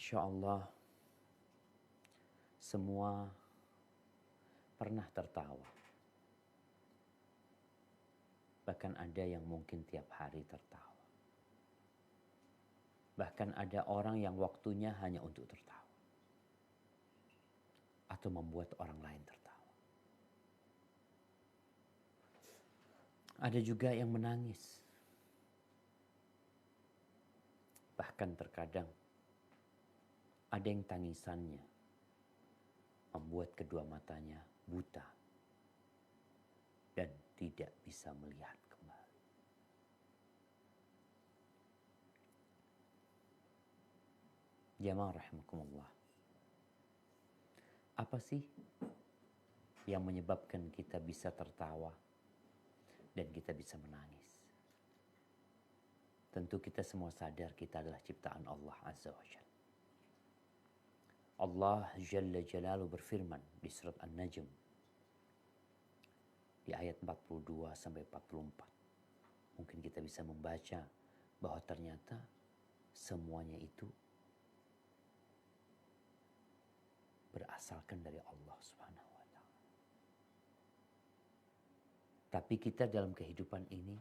Insya Allah semua pernah tertawa. Bahkan ada yang mungkin tiap hari tertawa. Bahkan ada orang yang waktunya hanya untuk tertawa. Atau membuat orang lain tertawa. Ada juga yang menangis. Bahkan terkadang ada yang tangisannya membuat kedua matanya buta dan tidak bisa melihat kembali. Jamaah rahimakumullah. Apa sih yang menyebabkan kita bisa tertawa dan kita bisa menangis? Tentu kita semua sadar kita adalah ciptaan Allah Azza wa Jalla. Allah Jalla Jalaluhu berfirman di surat An-Najm di ayat 42 sampai 44. Mungkin kita bisa membaca bahwa ternyata semuanya itu berasalkan dari Allah Subhanahu wa taala. Tapi kita dalam kehidupan ini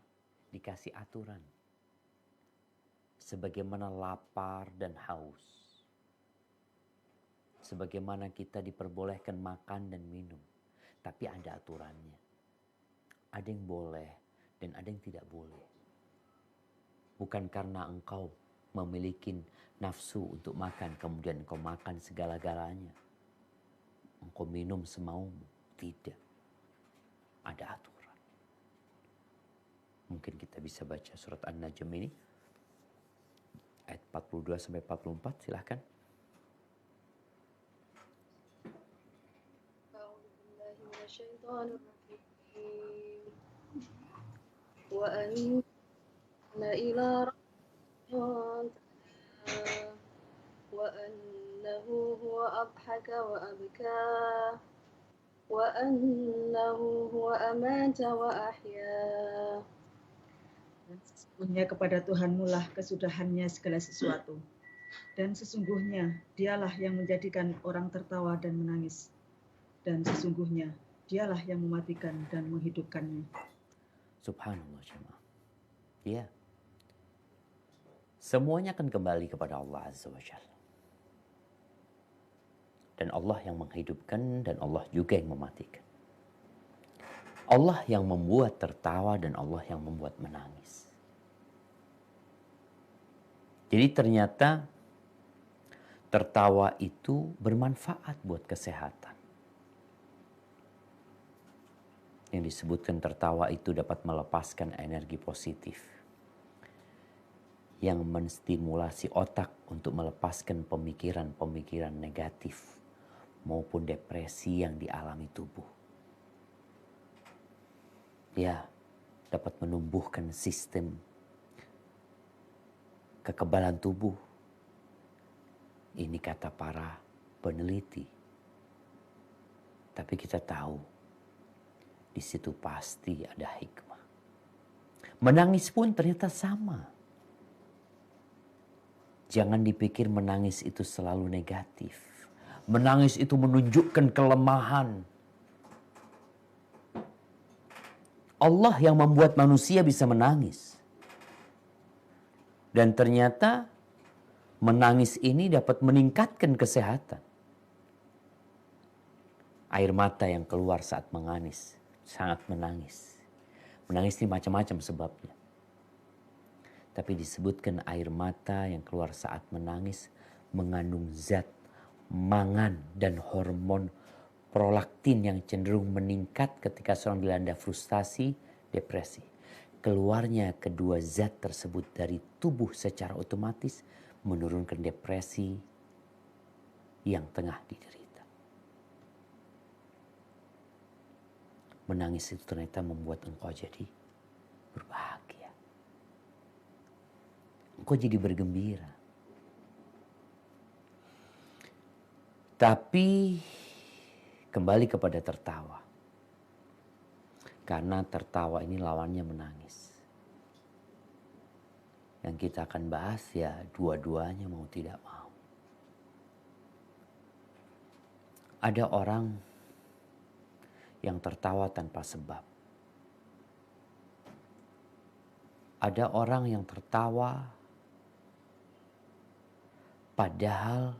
dikasih aturan. Sebagaimana lapar dan haus. Sebagaimana kita diperbolehkan makan dan minum. Tapi ada aturannya. Ada yang boleh dan ada yang tidak boleh. Bukan karena engkau memiliki nafsu untuk makan, kemudian engkau makan segala-galanya. Engkau minum semaumu. Tidak. Ada aturan. Mungkin kita bisa baca surat An-Najm ini. Ayat 42 sampai 44, silahkan. Wa anna ila rabbika wa annahu huwa adhaka wa abka wa annahu huwa amata wa ahya. Dan sesungguhnya kepada Tuhanmu lah kesudahannya segala sesuatu. Dan sesungguhnya dialah yang menjadikan orang tertawa dan menangis. Dan sesungguhnya dialah yang mematikan dan menghidupkannya. Subhanallah jemaah. Ya. Semuanya akan kembali kepada Allah Azza wa Jalla. Dan Allah yang menghidupkan dan Allah juga yang mematikan. Allah yang membuat tertawa dan Allah yang membuat menangis. Jadi ternyata tertawa itu bermanfaat buat kesehatan. Yang disebutkan tertawa itu dapat melepaskan energi positif. Yang menstimulasi otak untuk melepaskan pemikiran-pemikiran negatif maupun depresi yang dialami tubuh. Ya, dapat menumbuhkan sistem kekebalan tubuh. Ini kata para peneliti. Tapi kita tahu, di situ pasti ada hikmah. Menangis pun ternyata sama. Jangan dipikir menangis itu selalu negatif. Menangis itu menunjukkan kelemahan. Allah yang membuat manusia bisa menangis. Dan ternyata menangis ini dapat meningkatkan kesehatan. Air mata yang keluar saat menangis, sangat menangis. Menangis ini macam-macam sebabnya. Tapi disebutkan air mata yang keluar saat menangis mengandung zat mangan dan hormon prolaktin yang cenderung meningkat ketika seorang dilanda frustasi, depresi. Keluarnya kedua zat tersebut dari tubuh secara otomatis menurunkan depresi yang tengah diderita. Menangis itu ternyata membuat engkau jadi berbahagia. Engkau jadi bergembira. Tapi kembali kepada tertawa. Karena tertawa ini lawannya menangis. Yang kita akan bahas ya dua-duanya mau tidak mau. Ada orang yang tertawa tanpa sebab. Ada orang yang tertawa padahal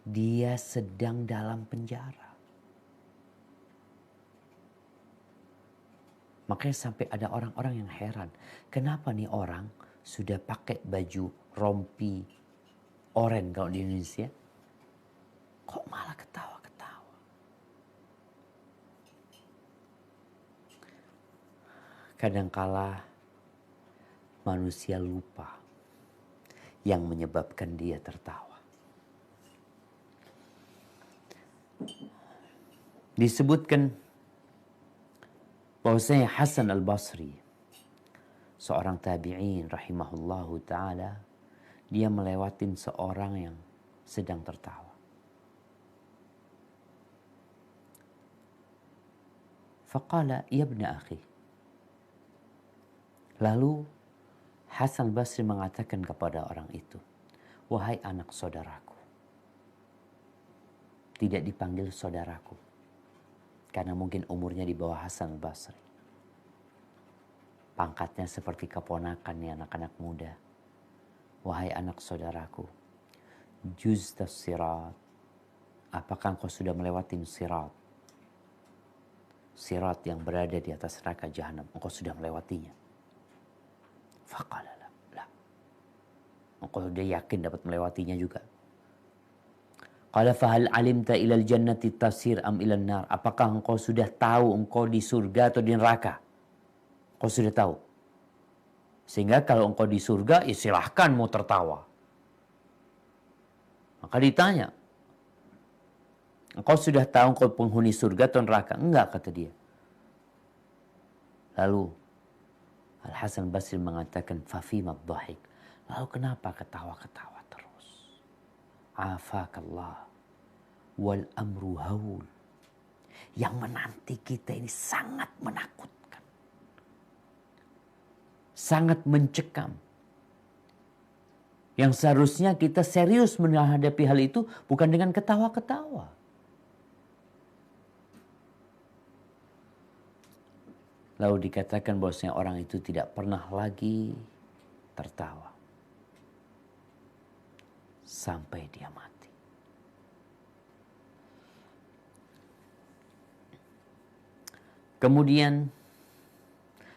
dia sedang dalam penjara. Makanya sampai ada orang-orang yang heran. Kenapa nih orang sudah pakai baju rompi oranye kalau di Indonesia, kok malah ketawa-ketawa? Kadangkala manusia lupa yang menyebabkan dia tertawa. Disebutkan bahwasanya Hasan al-Basri, seorang tabi'in rahimahullahu ta'ala, dia melewatin seorang yang sedang tertawa. Faqala ya ibna akhi. Lalu Hasan al-Basri mengatakan kepada orang itu, wahai anak saudaraku. Tidak dipanggil saudaraku, karena mungkin umurnya di bawah Hasan al-Basri. Pangkatnya seperti keponakan nih anak-anak muda. Wahai anak saudaraku, juztas sirat. Apakah engkau sudah melewati sirat? Sirat yang berada di atas neraka jahanam. Engkau sudah melewatinya. Faqala la. Engkau sudah yakin dapat melewatinya juga. Qala fahal alimta ilal jannati tasir am ilan nar. Apakah engkau sudah tahu engkau di surga atau di neraka? Engkau sudah tahu. Sehingga kalau engkau di surga, ya silahkan mau tertawa. Maka ditanya, engkau sudah tahu engkau penghuni surga atau neraka? Enggak, kata dia. Lalu Al-Hasan Basri mengatakan, fafima dhahik. Lalu kenapa ketawa-ketawa? Afakallah wal amru haul. Yang menanti kita ini sangat menakutkan. Sangat mencekam. Yang seharusnya kita serius menghadapi hal itu bukan dengan ketawa-ketawa. Lalu dikatakan bahwasanya orang itu tidak pernah lagi tertawa sampai dia mati. Kemudian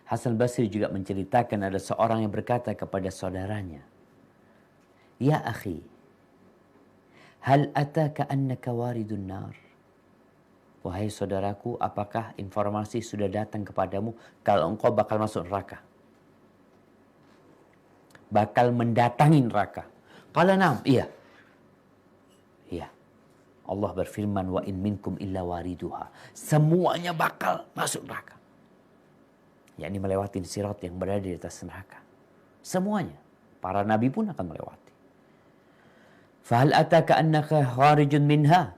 Hasan Basri juga menceritakan ada seorang yang berkata kepada saudaranya, ya akhi, hal ataka annaka waridun nar? Wahai saudaraku, apakah informasi sudah datang kepadamu kalau engkau bakal masuk neraka? Bakal mendatangi neraka. Qala na'am, iya. Iya. Allah berfirman, wa in minkum illa wariduha. Semuanya bakal masuk neraka. Yakni melewati sirat yang berada di atas neraka. Semuanya. Para nabi pun akan melewati. Fahal ataka annaka kharijun minha?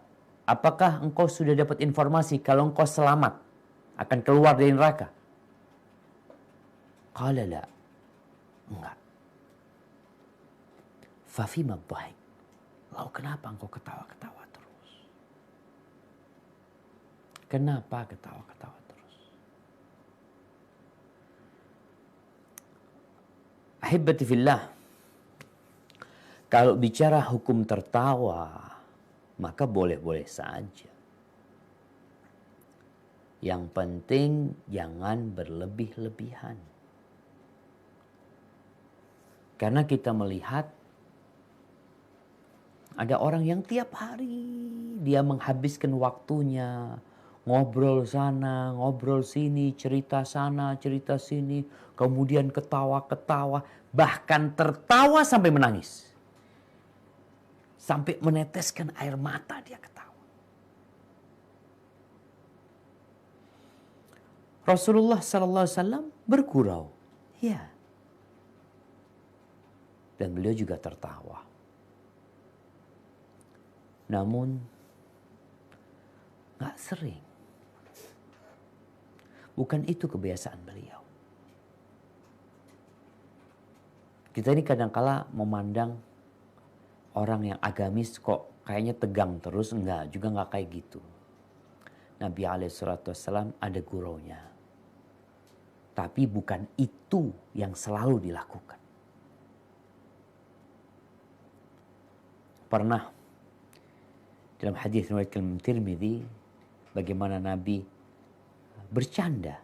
Apakah engkau sudah dapat informasi kalau engkau selamat akan keluar dari neraka? Qala la. Enggak. Fafima dhahik. Lalu kenapa engkau ketawa-ketawa terus? Kenapa ketawa-ketawa terus? Ahibati fillah. Kalau bicara hukum tertawa, maka boleh-boleh saja. Yang penting jangan berlebih-lebihan. Karena kita melihat ada orang yang tiap hari dia menghabiskan waktunya ngobrol sana, ngobrol sini, cerita sana, cerita sini, kemudian ketawa-ketawa, bahkan tertawa sampai menangis. Sampai meneteskan air mata dia ketawa. Rasulullah SAW bergurau. Ya. Dan beliau juga tertawa. Namun gak sering. Bukan itu kebiasaan beliau. Kita ini kadangkala memandang orang yang agamis kok kayaknya tegang terus. Enggak, juga enggak kayak gitu. Nabi SAW ada gurunya. Tapi bukan itu yang selalu dilakukan. Pernah dalam hadis riwayat Tirmidzi bagaimana Nabi bercanda.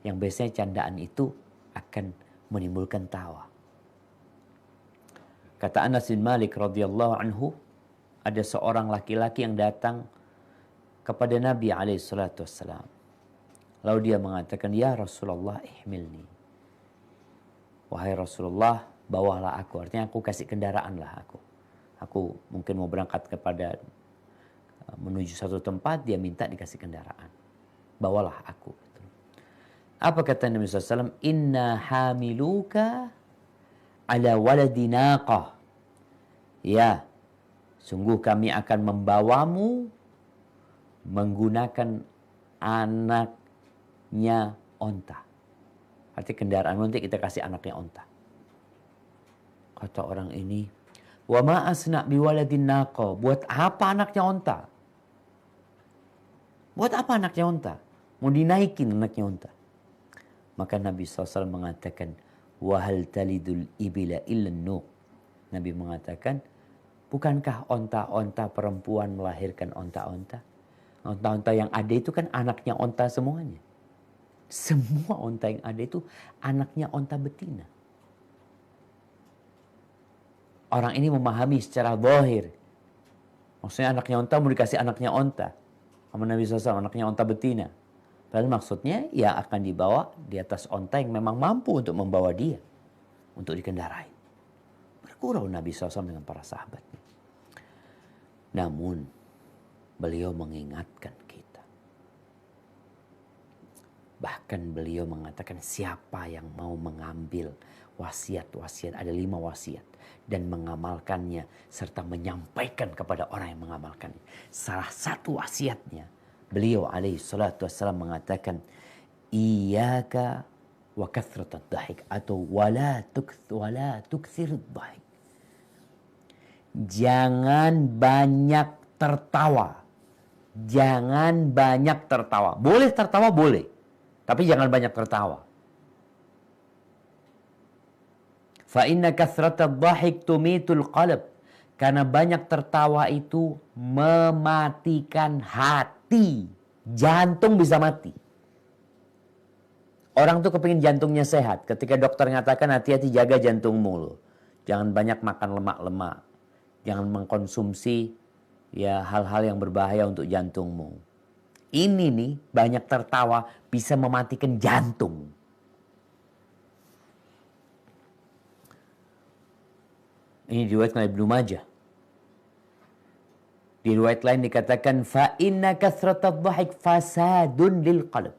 Yang biasanya candaan itu akan menimbulkan tawa. Kata Anas bin Malik radhiyallahu anhu, ada seorang laki-laki yang datang kepada Nabi SAW. Lalu dia mengatakan, "Ya Rasulullah, ihmilni." Wahai Rasulullah, bawalah aku. Artinya aku kasih kendaraan lah aku. Aku mungkin mau berangkat menuju satu tempat, dia minta dikasih kendaraan. Bawalah aku. Apa kata Nabi SAW? Inna hamiluka ala waladi naqah. Ya, sungguh kami akan membawamu menggunakan anaknya onta. Arti kendaraan nanti kita kasih anaknya onta. Kata orang ini, wa ma asna biwaladin naqah. Buat apa anaknya onta? Buat apa anaknya onta? Mau dinaikin anaknya onta. Maka Nabi SAW mengatakan, wahal talidul ibila illan nuq. Nabi mengatakan, bukankah onta-onta perempuan melahirkan onta-onta? Onta-onta yang ada itu kan anaknya onta semuanya. Semua onta yang ada itu anaknya onta betina. Orang ini memahami secara zahir. Maksudnya anaknya onta mau dikasih anaknya onta. Sama Nabi SAW, anaknya onta betina. Padahal maksudnya ya akan dibawa di atas onta yang memang mampu untuk membawa dia. Untuk dikendarai. Bergurau Nabi SAW dengan para sahabatnya. Namun beliau mengingatkan kita. Bahkan beliau mengatakan siapa yang mau mengambil wasiat-wasiat. Ada 5 wasiat. Dan mengamalkannya serta menyampaikan kepada orang yang mengamalkannya. Salah satu wasiatnya. Beliau alaihi salatu wassalam mengatakan, Iyaka wa kathratat dhahik. Atau wala tukthir dhahik. Jangan banyak tertawa. Jangan banyak tertawa. Boleh tertawa, boleh. Tapi jangan banyak tertawa. Fa inna kathratat dhahik tumitul qalb. Karena banyak tertawa itu mematikan hati. Jantung bisa mati. Orang tuh kepingin jantungnya sehat. Ketika dokter mengatakan hati-hati jaga jantungmu loh. Jangan banyak makan lemak-lemak. Jangan mengkonsumsi ya hal-hal yang berbahaya untuk jantungmu. Ini nih banyak tertawa bisa mematikan jantung. Ini diriwayatkan oleh Ibnu Majah. Di riwayat lain dikatakan fa inna kathratat dhahik fasadun lil qalb.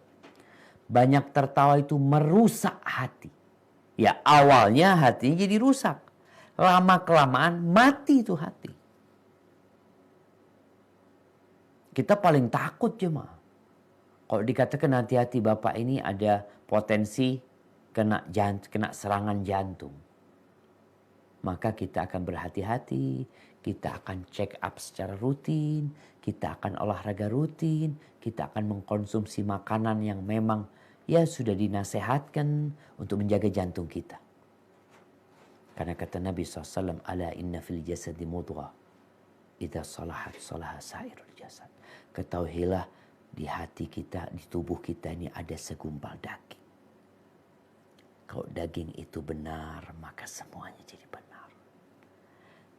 Banyak tertawa itu merusak hati. Ya awalnya hatinya jadi rusak. Lama-kelamaan mati itu hati. Kita paling takut jemaah. Kalau dikatakan hati-hati Bapak ini ada potensi kena serangan jantung. Maka kita akan berhati-hati, kita akan check up secara rutin, kita akan olahraga rutin, kita akan mengkonsumsi makanan yang memang ya sudah dinasehatkan untuk menjaga jantung kita. Karena kata Nabi SAW, ala inna fil jasadi mudghah, idza salahat salaha sairul jasad. Ketahuilah di hati kita, di tubuh kita ini ada segumpal daging. Kalau daging itu benar, maka semuanya jadi benar.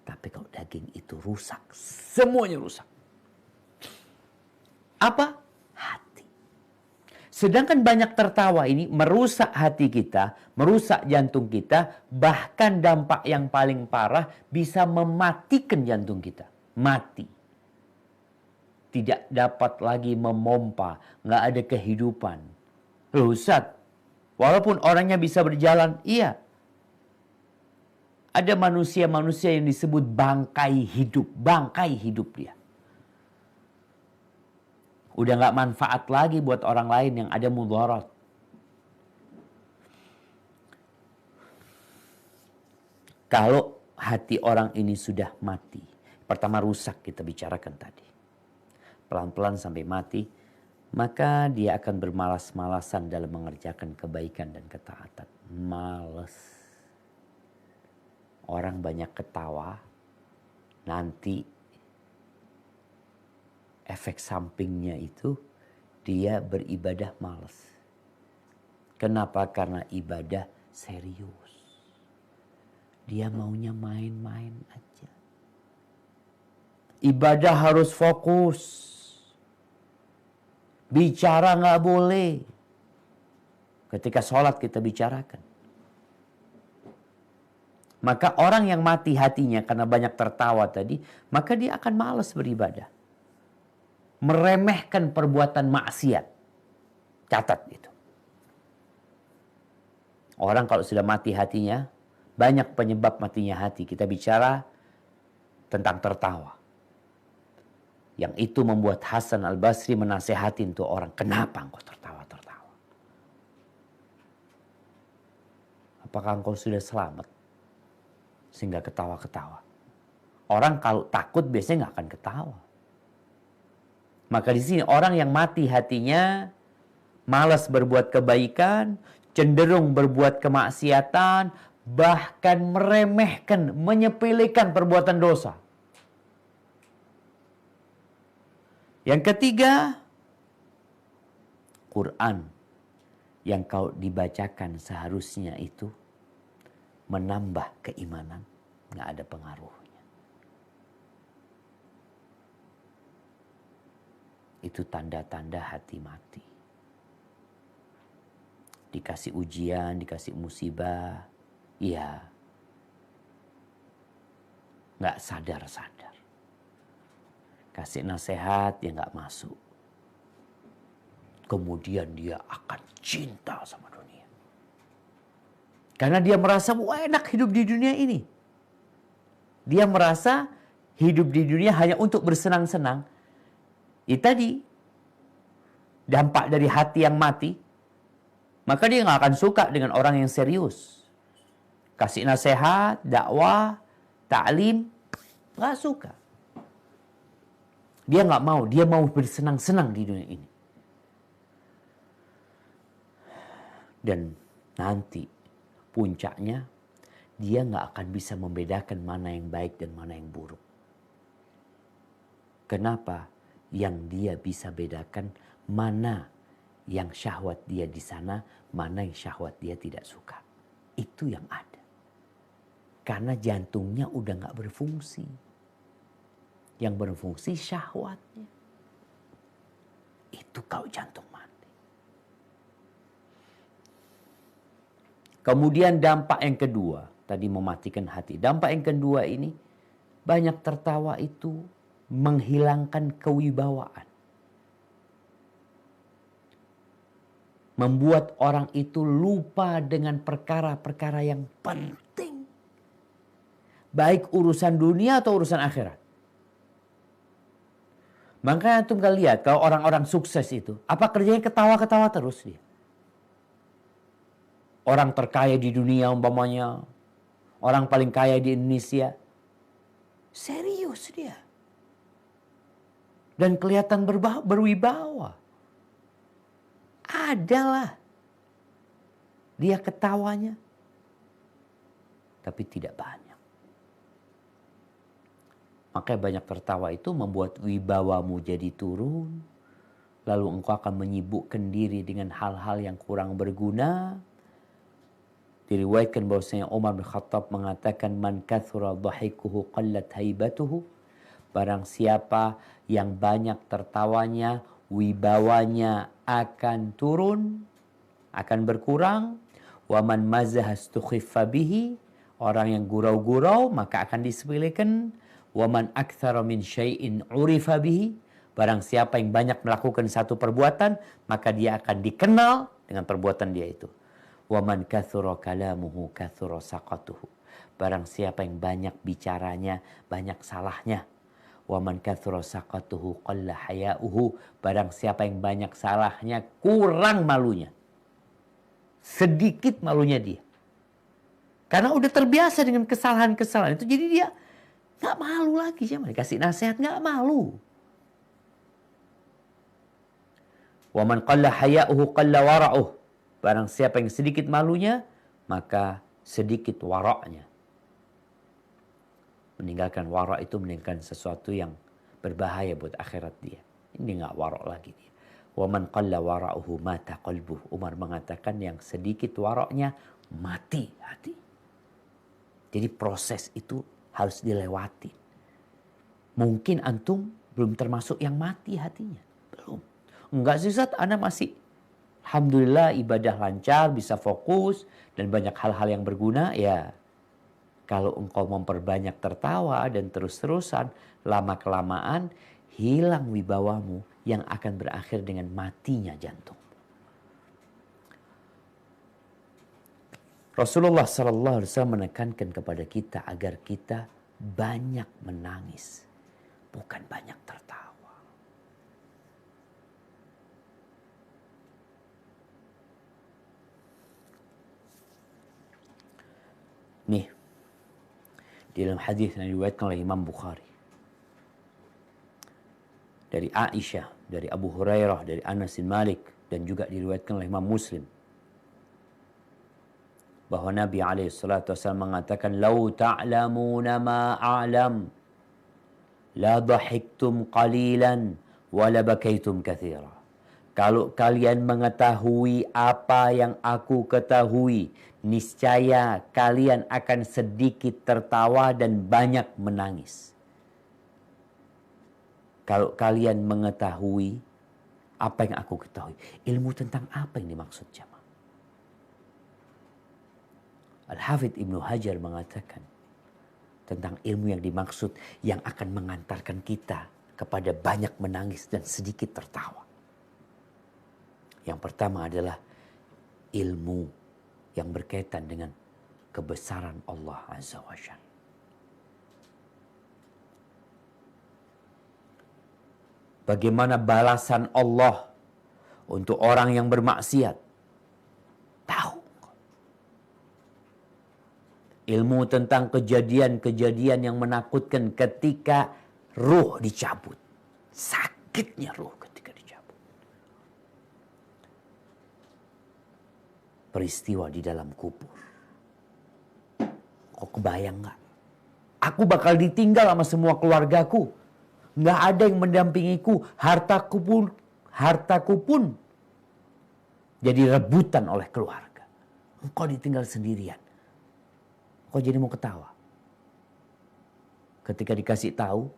Tapi kalau daging itu rusak, semuanya rusak. Apa? Hati. Sedangkan banyak tertawa ini merusak hati kita, merusak jantung kita, bahkan dampak yang paling parah bisa mematikan jantung kita. Mati. Tidak dapat lagi memompa, nggak ada kehidupan. Loh Ustaz, walaupun orangnya bisa berjalan, iya. Ada manusia-manusia yang disebut bangkai hidup dia. Udah gak manfaat lagi buat orang lain yang ada mudarat. Kalau hati orang ini sudah mati, Pertama rusak kita bicarakan tadi. Pelan-pelan sampai mati. Maka dia akan bermalas-malasan dalam mengerjakan kebaikan dan ketaatan. Males. Orang banyak ketawa. Nanti efek sampingnya itu dia beribadah males. Kenapa? Karena ibadah serius. Dia maunya main-main aja. Ibadah harus fokus. Bicara nggak boleh. Ketika sholat kita bicarakan. Maka orang yang mati hatinya karena banyak tertawa tadi, maka dia akan malas beribadah. Meremehkan perbuatan maksiat. Catat itu. Orang kalau sudah mati hatinya, banyak penyebab matinya hati. Kita bicara tentang tertawa. Yang itu membuat Hasan Al-Basri menasehatin tuh orang. Kenapa engkau tertawa-tertawa? Apakah engkau sudah selamat? Sehingga ketawa-ketawa. Orang kalau takut biasanya nggak akan ketawa. Maka di sini orang yang mati hatinya, malas berbuat kebaikan, cenderung berbuat kemaksiatan, bahkan meremehkan, menyepelekan perbuatan dosa. Yang ketiga, Quran yang kau dibacakan seharusnya itu menambah keimanan, nggak ada pengaruhnya. Itu tanda-tanda hati mati. Dikasih ujian, dikasih musibah, ya nggak sadar-sadar. Kasih nasihat, dia nggak masuk. Kemudian dia akan cinta sama dunia. Karena dia merasa wah enak hidup di dunia ini. Dia merasa hidup di dunia hanya untuk bersenang-senang. Itu tadi dampak dari hati yang mati. Maka dia nggak akan suka dengan orang yang serius. Kasih nasihat, dakwah, ta'lim, nggak suka. Dia nggak mau, dia mau bersenang-senang di dunia ini. Dan nanti puncaknya dia nggak akan bisa membedakan mana yang baik dan mana yang buruk. Kenapa? Yang dia bisa bedakan mana yang syahwat dia di sana, mana yang syahwat dia tidak suka. Itu yang ada. Karena jantungnya udah nggak berfungsi. Yang berfungsi syahwatnya. Itu kalau jantung mati. Kemudian dampak yang kedua, tadi mematikan hati. Dampak yang kedua ini, banyak tertawa itu menghilangkan kewibawaan. Membuat orang itu lupa dengan perkara-perkara yang penting. Baik urusan dunia atau urusan akhirat. Makanya antum kan lihat kalau orang-orang sukses itu, apa kerjanya ketawa-ketawa terus dia. Orang terkaya di dunia umpamanya, orang paling kaya di Indonesia, serius dia. Dan kelihatan berwibawa. Adalah dia ketawanya, tapi tidak banyak. Makanya banyak tertawa itu membuat wibawamu jadi turun. Lalu engkau akan menyibukkan diri dengan hal-hal yang kurang berguna. Diriwayatkan bahwasanya Umar bin Khattab mengatakan, Man kathura dhahikuhu qallat haibatuhu. Barang siapa yang banyak tertawanya, wibawanya akan turun, akan berkurang. Wa man mazaha istukhiffa bihi. Orang yang gurau-gurau maka akan disepelekan. Waman aktsara min syai'in urifa bihi. Barang siapa yang banyak melakukan satu perbuatan, maka dia akan dikenal dengan perbuatan dia itu. Waman katsura kalamuhu katsura saqatuhu. Barang siapa yang banyak bicaranya, banyak salahnya. Waman katsura saqatuhu qalla haya'uhu. Barang siapa yang banyak salahnya, kurang malunya. Sedikit malunya dia. Karena udah terbiasa dengan kesalahan-kesalahan itu, jadi dia Nggak malu lagi ya, dikasih nasihat nggak malu. Wa man qalla haya'uhu qalla wara'uh. Barang siapa yang sedikit malunya, maka sedikit waraknya. Meninggalkan wara' itu meninggalkan sesuatu yang berbahaya buat akhirat dia. Ini nggak warak lagi dia. Wa man qalla wara'uhu mata qalbuh. Umar mengatakan yang sedikit waraknya mati hati. Jadi proses itu harus dilewati. Mungkin antum belum termasuk yang mati hatinya. Belum. Enggak sih Ustaz, Anda masih alhamdulillah ibadah lancar, bisa fokus dan banyak hal-hal yang berguna. Ya, kalau engkau memperbanyak tertawa dan terus-terusan, lama-kelamaan hilang wibawamu yang akan berakhir dengan matinya jantung. Rasulullah SAW menekankan kepada kita agar kita banyak menangis, bukan banyak tertawa. Nih, di dalam hadis yang diriwayatkan oleh Imam Bukhari, dari Aisyah, dari Abu Hurairah, dari Anas bin Malik, dan juga diriwayatkan oleh Imam Muslim, bahwa Nabi SAW mengatakan, "Lau ta'lamuna ma a'lam, la dhahiktum qalilan, wa la bakaitum katsira." Kalau kalian mengetahui apa yang aku ketahui, niscaya kalian akan sedikit tertawa dan banyak menangis. Kalau kalian mengetahui apa yang aku ketahui, ilmu tentang apa yang dimaksud jemaah? Al-Hafidh Ibnu Hajar mengatakan tentang ilmu yang dimaksud yang akan mengantarkan kita kepada banyak menangis dan sedikit tertawa. Yang pertama adalah ilmu yang berkaitan dengan kebesaran Allah Azza wa Jalla. Bagaimana balasan Allah untuk orang yang bermaksiat? Tahu. Ilmu tentang kejadian-kejadian yang menakutkan ketika ruh dicabut. Sakitnya ruh ketika dicabut. Peristiwa di dalam kubur. Kok kebayang gak? Aku bakal ditinggal sama semua keluargaku. Gak ada yang mendampingiku. Hartaku pun jadi rebutan oleh keluarga. Engkau ditinggal sendirian. Kok jadi mau ketawa? Ketika dikasih tahu,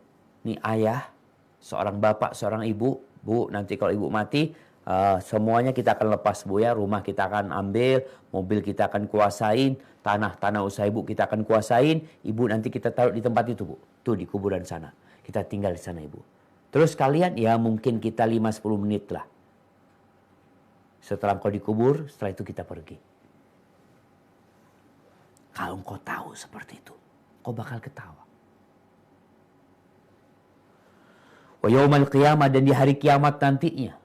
nih ayah, seorang bapak, seorang ibu, bu nanti kalau ibu mati, semuanya kita akan lepas bu ya, rumah kita akan ambil, mobil kita akan kuasain, tanah usaha ibu kita akan kuasain, ibu nanti kita taruh di tempat itu bu, tuh di kuburan sana, kita tinggal di sana ibu. Terus kalian ya mungkin kita 5-10 menit lah. Setelah engkau dikubur, setelah itu kita pergi. Kalau engkau tahu seperti itu, engkau bakal ketawa. Wa yaumal qiyamah, dan di hari kiamat nantinya,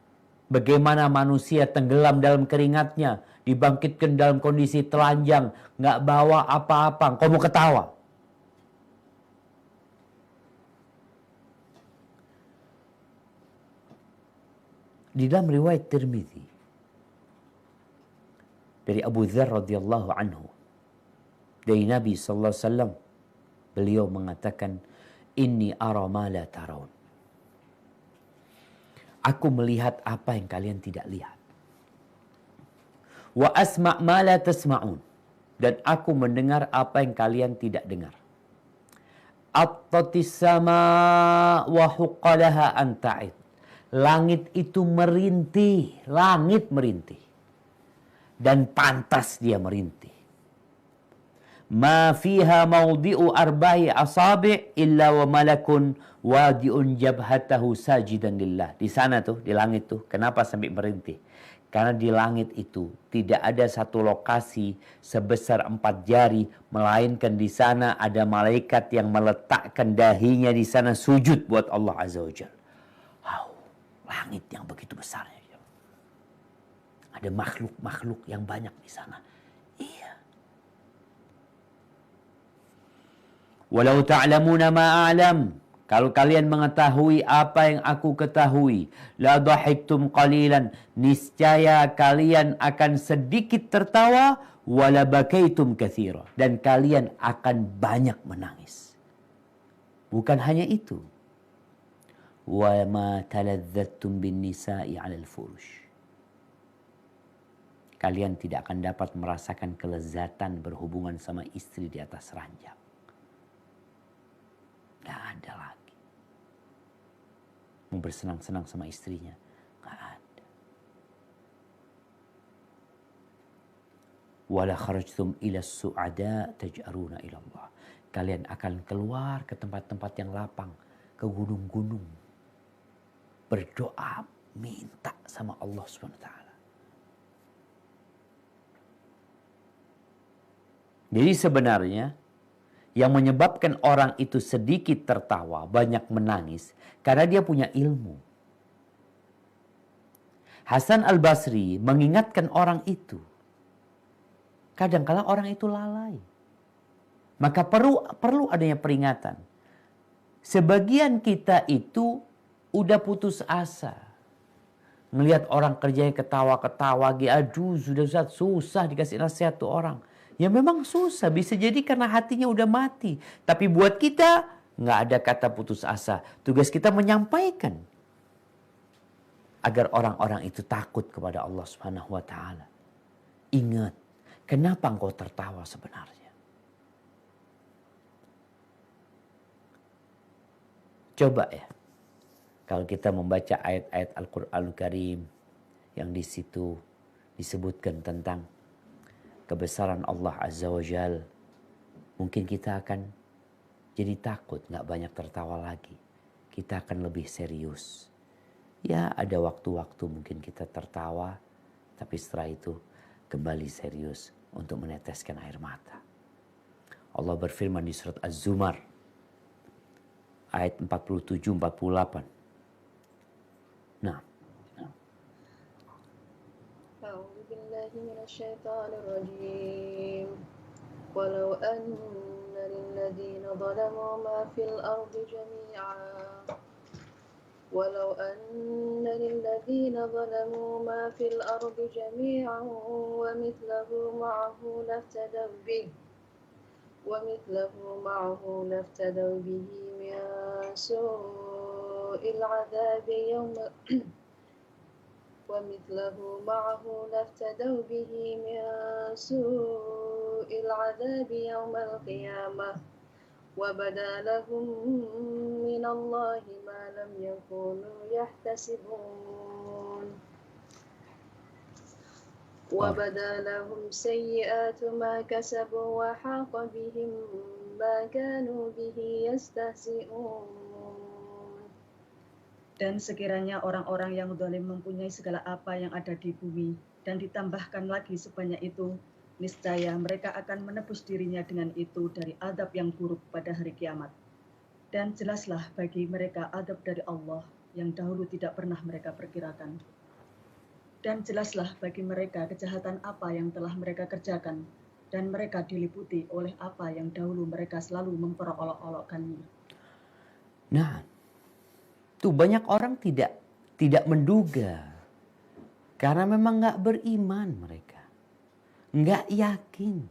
bagaimana manusia tenggelam dalam keringatnya, dibangkitkan dalam kondisi telanjang, nggak bawa apa-apa, engkau mau ketawa. Di dalam riwayat Tirmidzi dari Abu Dzar radhiyallahu anhu, dari Nabi sallallahu alaihi wasallam, beliau mengatakan, "Inni ara ma la tarawun." Aku melihat apa yang kalian tidak lihat. Wa asma' ma la tasma'un. Dan aku mendengar apa yang kalian tidak dengar. Attatis sama wa huqqalaha an ta'id. Langit itu merintih, langit merintih. Dan pantas dia merintih. Ma fiha mawdi'u arba'i asabi' illa wa malakun wadi'un jabhatahu sajidan lillah. Di sana tuh, di langit tuh, kenapa sampai merintih? Karena di langit itu tidak ada satu lokasi sebesar 4 jari, melainkan di sana ada malaikat yang meletakkan dahinya di sana sujud buat Allah Azza wa Jalla. Wow, langit yang begitu besarnya. Ada makhluk-makhluk yang banyak di sana. Iya. Walau ta'lamuna ma a'lam. Kalau kalian mengetahui apa yang aku ketahui, la dhahiktum qalilan, niscaya kalian akan sedikit tertawa, wala bakaitum katsira, dan kalian akan banyak menangis. Bukan hanya itu. Wa ma taladzattum bin nisa'i 'alal furush. Kalian tidak akan dapat merasakan kelezatan berhubungan sama istri di atas ranjang. Gak ada lagi. Mau bersenang-senang sama istrinya, gak ada. Wala kharajtum ila su'ada taj'aruna ila Allah. Kalian akan keluar ke tempat-tempat yang lapang, ke gunung-gunung, berdoa, minta sama Allah SWT. Jadi sebenarnya yang menyebabkan orang itu sedikit tertawa, banyak menangis, karena dia punya ilmu. Hasan Al-Basri mengingatkan orang itu. Kadang-kala orang itu lalai. Maka perlu adanya peringatan. Sebagian kita itu udah putus asa. Ngelihat orang kerjanya ketawa-ketawa, aduh sudah susah dikasih nasihat tuh orang. Ya memang susah, bisa jadi karena hatinya udah mati. Tapi buat kita nggak ada kata putus asa. Tugas kita menyampaikan agar orang-orang itu takut kepada Allah Subhanahu wa taala. Ingat, kenapa engkau tertawa sebenarnya? Coba ya, kalau kita membaca ayat-ayat Al-Qur'anul Karim yang di situ disebutkan tentang kebesaran Allah Azza wa Jal, mungkin kita akan jadi takut, gak banyak tertawa lagi. Kita akan lebih serius. Ya ada waktu-waktu mungkin kita tertawa, tapi setelah itu kembali serius untuk meneteskan air mata. Allah berfirman di surat Az-Zumar, ayat 47-48. Nah, من الشيطان الرجيم ولو أن للذين ظلموا ما في الأرض جميعا ولو أن للذين ظلموا ما في الأرض جميعا ومثله لافتدوا به من سوء العذاب يوم القيامة وبدا لهم من الله ما لم يكونوا يحتسبون وبدا لهم سيئات ما كسبوا وحاق بهم ما كانوا به يستهزئون. Dan sekiranya orang-orang yang zalim mempunyai segala apa yang ada di bumi dan ditambahkan lagi sebanyak itu, niscaya mereka akan menebus dirinya dengan itu dari azab yang buruk pada hari kiamat. Dan jelaslah bagi mereka azab dari Allah yang dahulu tidak pernah mereka perkirakan. Dan jelaslah bagi mereka kejahatan apa yang telah mereka kerjakan, dan mereka diliputi oleh apa yang dahulu mereka selalu memperolok-olokkannya. Nah, tuh banyak orang tidak menduga. Karena memang nggak beriman mereka. Nggak yakin.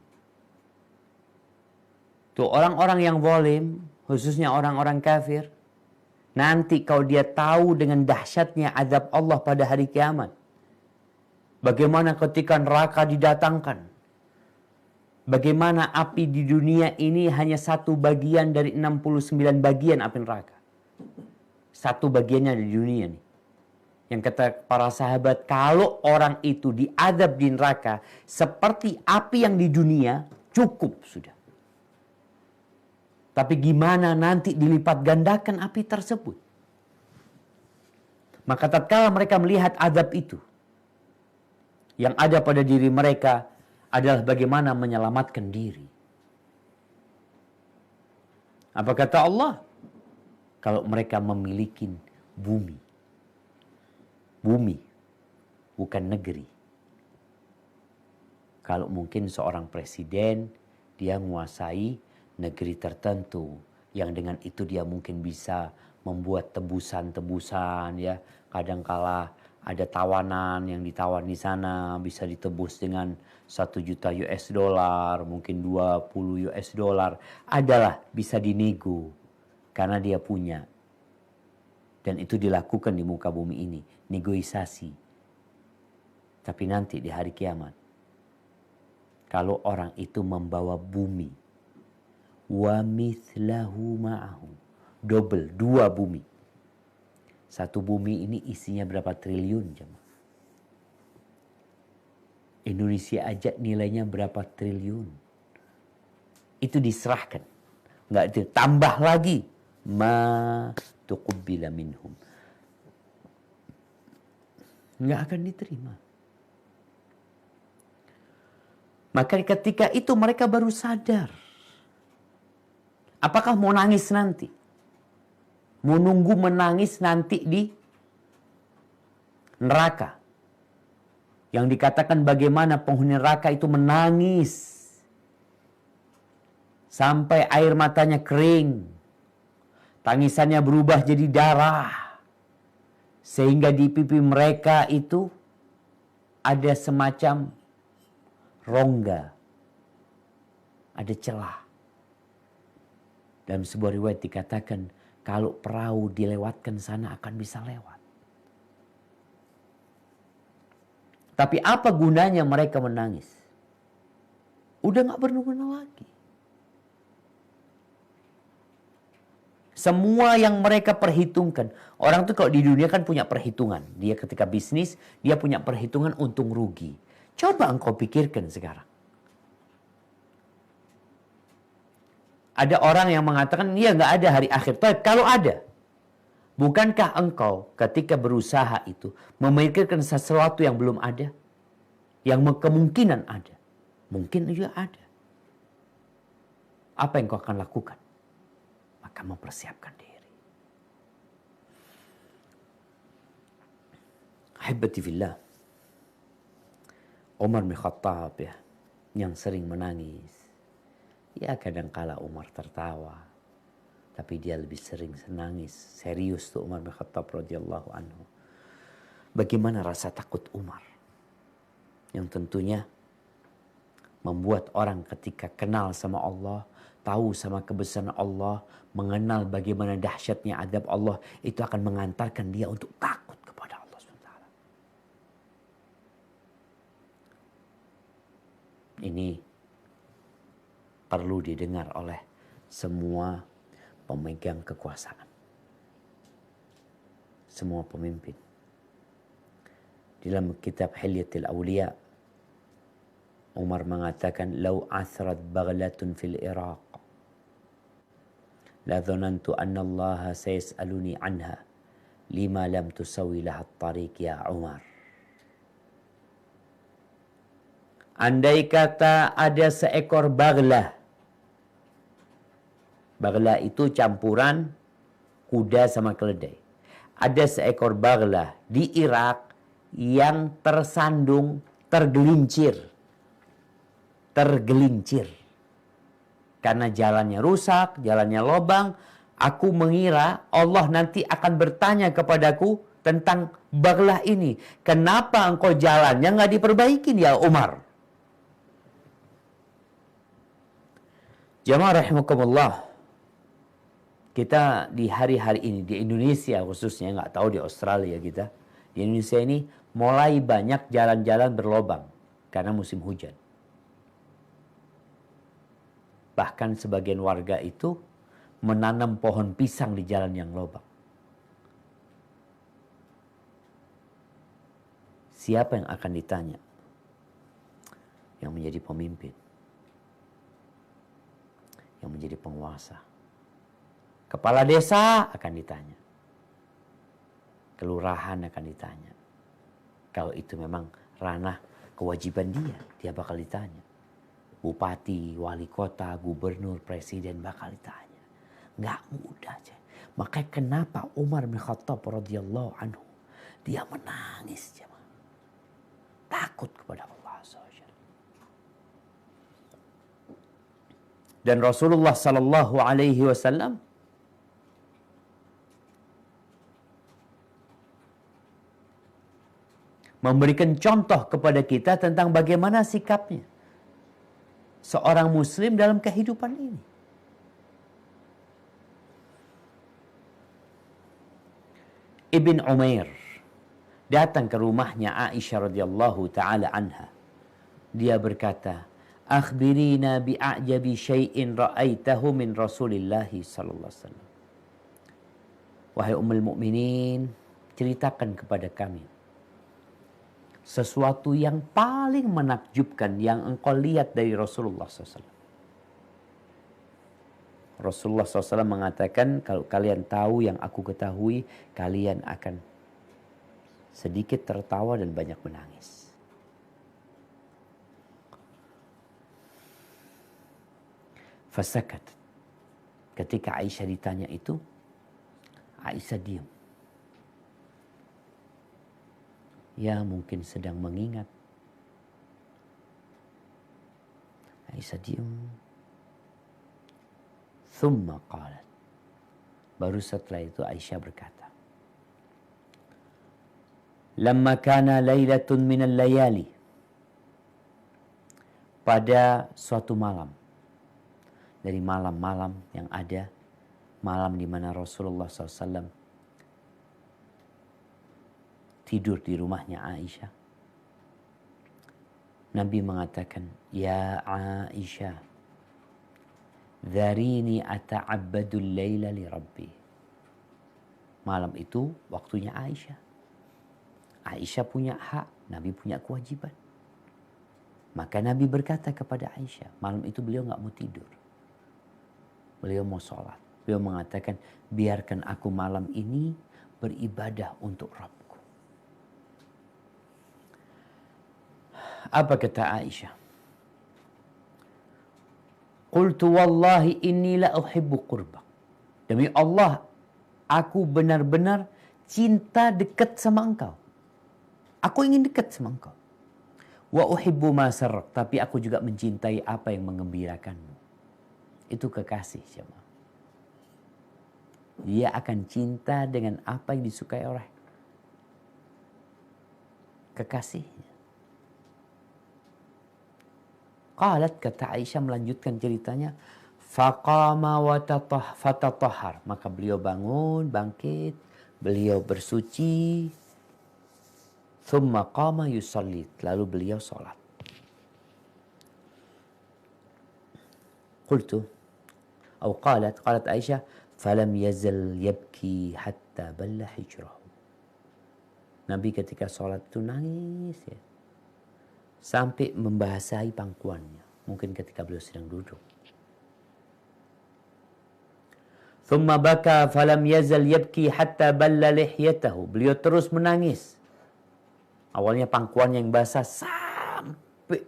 Tuh orang-orang yang zalim, khususnya orang-orang kafir, nanti kalau dia tahu dengan dahsyatnya azab Allah pada hari kiamat, bagaimana ketika neraka didatangkan, bagaimana api di dunia ini hanya satu bagian dari 69 bagian api neraka. Satu bagiannya di dunia nih. Yang kata para sahabat, kalau orang itu diadab di neraka seperti api yang di dunia, cukup sudah. Tapi gimana nanti dilipat gandakan api tersebut? Maka tatkala mereka melihat azab itu, yang ada pada diri mereka adalah bagaimana menyelamatkan diri. Apa kata Allah? Kalau mereka memiliki bumi. Bumi, bukan negeri. Kalau mungkin seorang presiden, dia menguasai negeri tertentu yang dengan itu dia mungkin bisa membuat tebusan-tebusan ya. Kadangkala ada tawanan yang ditawan di sana bisa ditebus dengan 1 juta US dollar, mungkin 20 US dollar. Adalah bisa dinego karena dia punya. Dan itu dilakukan di muka bumi ini, negosiasi. Tapi nanti di hari kiamat, kalau orang itu membawa bumi, wa mithlahu ma'ahu, double, 2 bumi. 1 bumi ini isinya berapa triliun jemaah? Indonesia aja nilainya berapa triliun. Itu diserahkan. Enggak itu, tambah lagi. Ma tuqbila minhum. Enggak akan diterima. Maka ketika itu mereka baru sadar. Apakah mau nangis nanti? Mau nunggu menangis nanti di neraka? Yang dikatakan bagaimana penghuni neraka itu menangis. Sampai air matanya kering. Tangisannya berubah jadi darah. Sehingga di pipi mereka itu ada semacam rongga. Ada celah. Dalam sebuah riwayat dikatakan kalau perahu dilewatkan sana akan bisa lewat. Tapi apa gunanya mereka menangis? Udah gak berguna lagi. Semua yang mereka perhitungkan. Orang tuh kalau di dunia kan punya perhitungan. Dia ketika bisnis, dia punya perhitungan untung rugi. Coba engkau pikirkan sekarang. Ada orang yang mengatakan, ya gak ada hari akhir. Tapi kalau ada, bukankah engkau ketika berusaha itu memikirkan sesuatu yang belum ada? Yang kemungkinan ada. Mungkin juga ada. Apa yang kau akan lakukan? Maka mempersiapkan diri. Ahibati fillah. Umar bin Khattab ya, yang sering menangis. Ya kadangkala Umar tertawa. Tapi dia lebih sering menangis. Serius tuh Umar bin Khattab radhiyallahu anhu. Bagaimana rasa takut Umar? Yang tentunya membuat orang ketika kenal sama Allah, tahu sama kebesaran Allah, mengenal bagaimana dahsyatnya azab Allah, itu akan mengantarkan dia untuk takut kepada Allah SWT. Ini perlu didengar oleh semua pemegang kekuasaan. Semua pemimpin. Dalam kitab Hilyatul Awliya, Umar mengatakan, "Lau athrat baghlatun fil Iraq, la dhanantu anna Allah sayas'aluni anha, lima lam tusawi laha at-tariq ya Umar." Andai kata ada seekor baghlah. Baghlah itu campuran kuda sama keledai. Ada seekor baghlah di Irak yang tersandung, tergelincir. Karena jalannya rusak, jalannya lobang. Aku mengira Allah nanti akan bertanya kepadaku tentang baghlah ini. Kenapa engkau jalannya nggak diperbaikin ya Umar? Jamaah rahimakumullah. Kita di hari-hari ini di Indonesia khususnya, nggak tahu di Australia kita. Di Indonesia ini mulai banyak jalan-jalan berlobang karena musim hujan. Bahkan sebagian warga itu menanam pohon pisang di jalan yang lobang. Siapa yang akan ditanya? Yang menjadi pemimpin. Yang menjadi penguasa. Kepala desa akan ditanya. Kelurahan akan ditanya. Kalau itu memang ranah kewajiban dia bakal ditanya. Bupati, wali kota, gubernur, presiden bakal ditanya. Nggak mudah aja. Makanya kenapa Umar bin Khattab radhiyallahu anhu dia menangis jemaah. Takut kepada Allah SWT. Dan Rasulullah sallallahu alaihi wasallam memberikan contoh kepada kita tentang bagaimana sikapnya seorang muslim dalam kehidupan ini. Ibn Umair datang ke rumahnya Aisyah radhiyallahu taala anha. Dia berkata, "Akhbirina bi'ajabi syai'in ra'aitahu min Rasulillah sallallahu alaihi wasallam." Wahai Ummul Mukminin, ceritakan kepada kami sesuatu yang paling menakjubkan yang engkau lihat dari Rasulullah SAW. Rasulullah SAW mengatakan, kalau kalian tahu yang aku ketahui, kalian akan sedikit tertawa dan banyak menangis. Fasakat. Ketika Aisyah ditanya itu, Aisyah diam. Ya, mungkin sedang mengingat. Aisyah diam. Thumma qalat. Baru setelah itu Aisyah berkata, Lamma kana laylatun minal layali. Pada suatu malam, dari malam-malam yang ada, malam di mana Rasulullah SAW tidur di rumahnya Aisyah. Nabi mengatakan, Ya Aisyah, dharini ata'abbadul layla li Rabbi. Malam itu waktunya Aisyah. Aisyah punya hak, Nabi punya kewajiban. Maka Nabi berkata kepada Aisyah, malam itu beliau gak mau tidur. Beliau mau sholat. Beliau mengatakan, biarkan aku malam ini beribadah untuk Rabbku. Apa kata Aisyah? Qultu wallahi inni la uhibbu qurbak. Demi Allah, aku benar-benar cinta dekat sama engkau. Aku ingin dekat sama engkau. Wa uhibbu ma sarrak, tapi aku juga mencintai apa yang mengembirakanmu. Itu kekasih, jemaah. Dia akan cinta dengan apa yang disukai oleh kekasihnya. Qalat, kata Aisyah melanjutkan ceritanya, faqama wa fatatahhar. Maka beliau bangun, bangkit, beliau bersuci. Thumma qama yusalli, lalu beliau salat. Qultu atau qalat Aisyah, falam yazal yabki hatta balla hijrahu. Nabi ketika salat itu nangis ya. Sampai membasahi pangkuannya. Mungkin ketika beliau sedang duduk. Thumma baka falam yazal yabki hatta balla lihyatahu. Beliau terus menangis. Awalnya pangkuannya yang basah sampai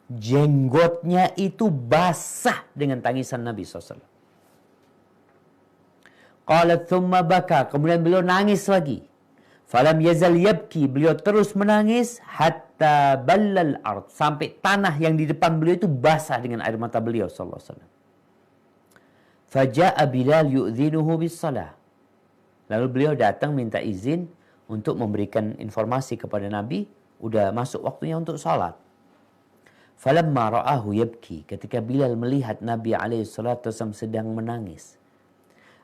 jenggotnya itu basah dengan tangisan Nabi SAW. Qalat thumma baka. Kemudian beliau nangis lagi. Falam yazal yabki, beliau terus menangis hatta ballal ard, sampai tanah yang di depan beliau itu basah dengan air mata beliau sallallahu alaihi wasallam. Faja'a Bilal yu'dhinuhu bis-shalah. Lalu beliau datang minta izin untuk memberikan informasi kepada Nabi, udah masuk waktunya untuk salat. Falamma ra'ahu yabki, ketika Bilal melihat Nabi alaihi salatu wasallam sedang menangis.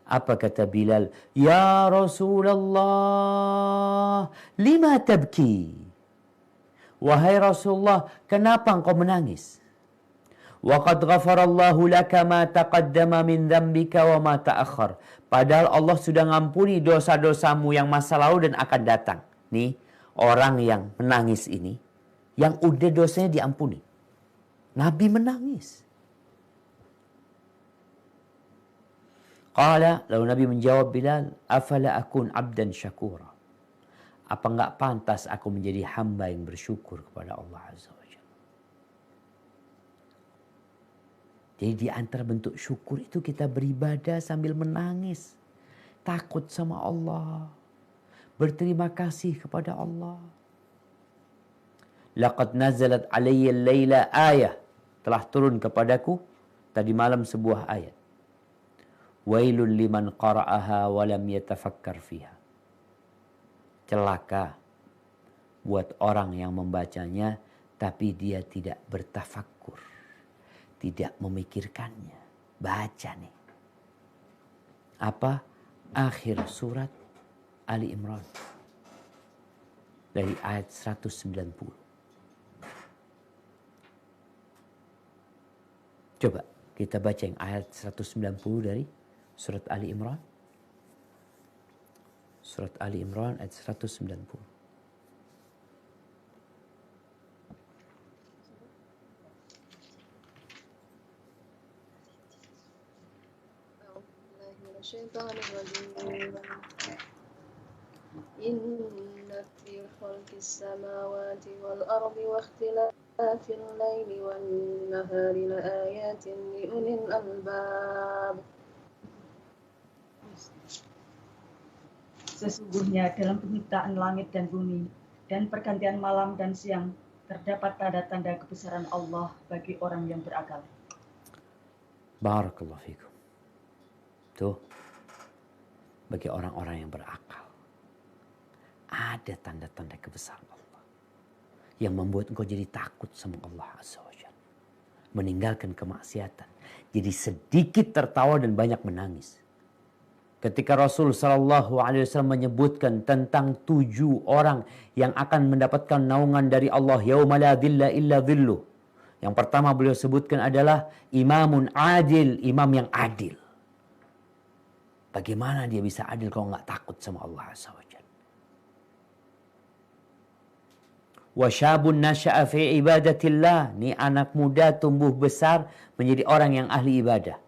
Apa kata Bilal? Ya Rasulullah, lima tabki? Wahai Rasulullah, kenapa engkau menangis? Wa qad ghafarallahu laka ma taqaddama min dzambika wa ma ta'akhkhar. Padahal Allah sudah ngampuni dosa-dosamu yang masa lalu dan akan datang. Nih, orang yang menangis ini, yang udah dosanya diampuni. Nabi menangis. Qala, lalu Nabi menjawab Bilal, afala akun abdan syakura. Apa enggak pantas aku menjadi hamba yang bersyukur kepada Allah Azza wa Jalla. Jadi di antara bentuk syukur itu kita beribadah sambil menangis. Takut sama Allah. Berterima kasih kepada Allah. Laqad nazalat alayya al-laila ayah. Telah turun kepadaku tadi malam sebuah ayat. Wailul liman qara'aha wa lam yatafakkar fiha. Celaka buat orang yang membacanya tapi dia tidak bertafakkur, tidak memikirkannya. Baca nih. Apa? Akhir surat Ali Imran. Dari ayat 190. Coba kita baca yang ayat 190 dari surat Ali Imran. Surat Ali Imran ayat 190. أعوذ بالله من الشيطان الرجيم إن في خلق السماوات والأرض واختلاف الليل والنهار لآيات لأولي الألباب. Sesungguhnya dalam penciptaan langit dan bumi dan pergantian malam dan siang terdapat tanda-tanda kebesaran Allah bagi orang yang berakal. Barakallahu fikum. Tuh, bagi orang-orang yang berakal. Ada tanda-tanda kebesaran Allah. Yang membuat engkau jadi takut sama Allah Azza wa Jalla. Meninggalkan kemaksiatan. Jadi sedikit tertawa dan banyak menangis. Ketika Rasul SAW menyebutkan tentang 7 orang yang akan mendapatkan naungan dari Allah. Yauma la dhilla illa dhilluh. Yang pertama beliau sebutkan adalah imamun adil, imam yang adil. Bagaimana dia bisa adil kalau nggak takut sama Allah Azza wa Jalla? Wa syabun nasya'a fi ibadatillah. Ini anak muda tumbuh besar menjadi orang yang ahli ibadah.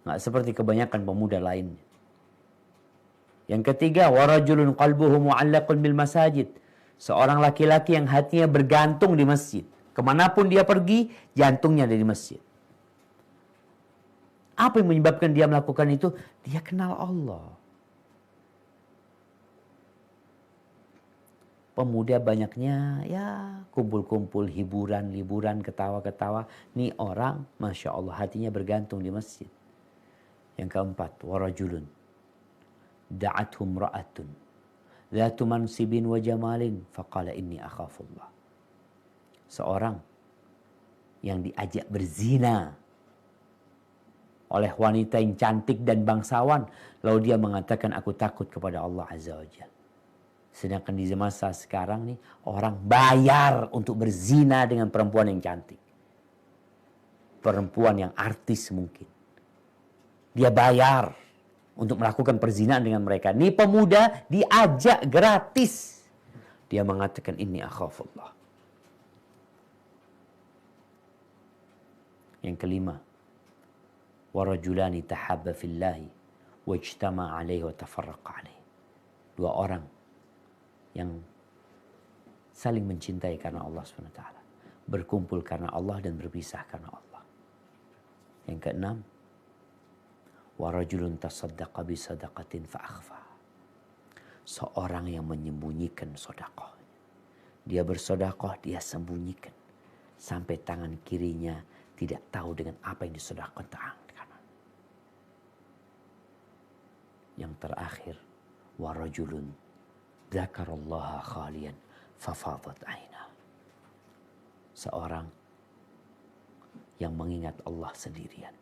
Nggak seperti kebanyakan pemuda lainnya. Yang ketiga, warajulun qalbuhu mu'allaqun bil masajid. Seorang laki-laki yang hatinya bergantung di masjid. Kemanapun dia pergi, jantungnya ada di masjid. Apa yang menyebabkan dia melakukan itu? Dia kenal Allah. Pemuda banyaknya ya kumpul-kumpul, hiburan, ketawa-ketawa. Ini orang, Masya Allah, hatinya bergantung di masjid. Yang keempat, warajulun da'athum ra'atun dhatu mansibin wa jamalin faqala inni akhafullah. Seorang yang diajak berzina oleh wanita yang cantik dan bangsawan, lalu dia mengatakan aku takut kepada Allah Azza wa Jalla. Sedangkan di masa sekarang nih orang bayar untuk berzina dengan perempuan yang cantik. Perempuan yang artis mungkin. Dia bayar untuk melakukan perzinahan dengan mereka. Ini pemuda diajak gratis. Dia mengatakan inni akhafullah. Yang kelima, warajulani tahabba fillahi wajtama alaihi wa tafarraqa alaihi. 2 orang yang saling mencintai karena Allah SWT. Berkumpul karena Allah dan berpisah karena Allah. Yang keenam, warajulun tasaddaqa bisadaqatin fa'akhfa. Seorang yang menyembunyikan sedekahnya. Dia bersedekah, dia sembunyikan. Sampai tangan kirinya tidak tahu dengan apa yang disedekahkan tangan kanan. Yang terakhir, warajulun dzakarallaha khalian fafadat aina. Seorang yang mengingat Allah sendirian.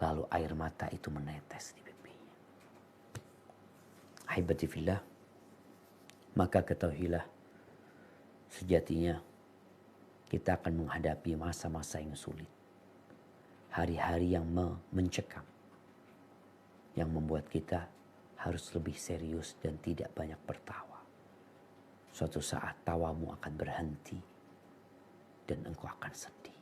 Lalu air mata itu menetes di pipinya. Ahibati fillah, maka ketahuilah sejatinya kita akan menghadapi masa-masa yang sulit. Hari-hari yang mencekam. Yang membuat kita harus lebih serius dan tidak banyak bertawa. Suatu saat tawamu akan berhenti dan engkau akan sedih.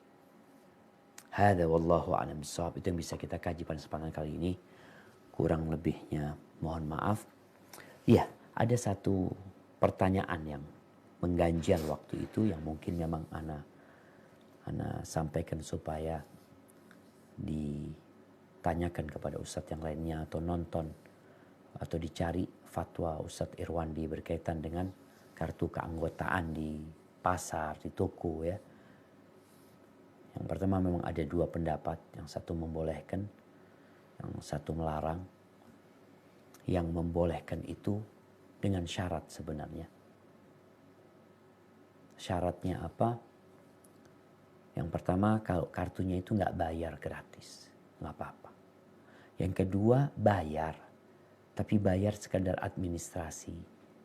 Hada wallahu a'lam bishawab. Itu yang bisa kita kaji pada kesempatan kali ini. Kurang lebihnya mohon maaf. Iya, ada satu pertanyaan yang mengganjal waktu itu yang mungkin memang ana sampaikan supaya ditanyakan kepada ustadz yang lainnya atau nonton atau dicari fatwa Ustadz Irwandi berkaitan dengan kartu keanggotaan di pasar, di toko ya. Yang pertama memang ada dua pendapat, yang satu membolehkan, yang satu melarang. Yang membolehkan itu dengan syarat sebenarnya. Syaratnya apa? Yang pertama, kalau kartunya itu nggak bayar gratis, nggak apa-apa. Yang kedua, bayar. Tapi bayar sekadar administrasi.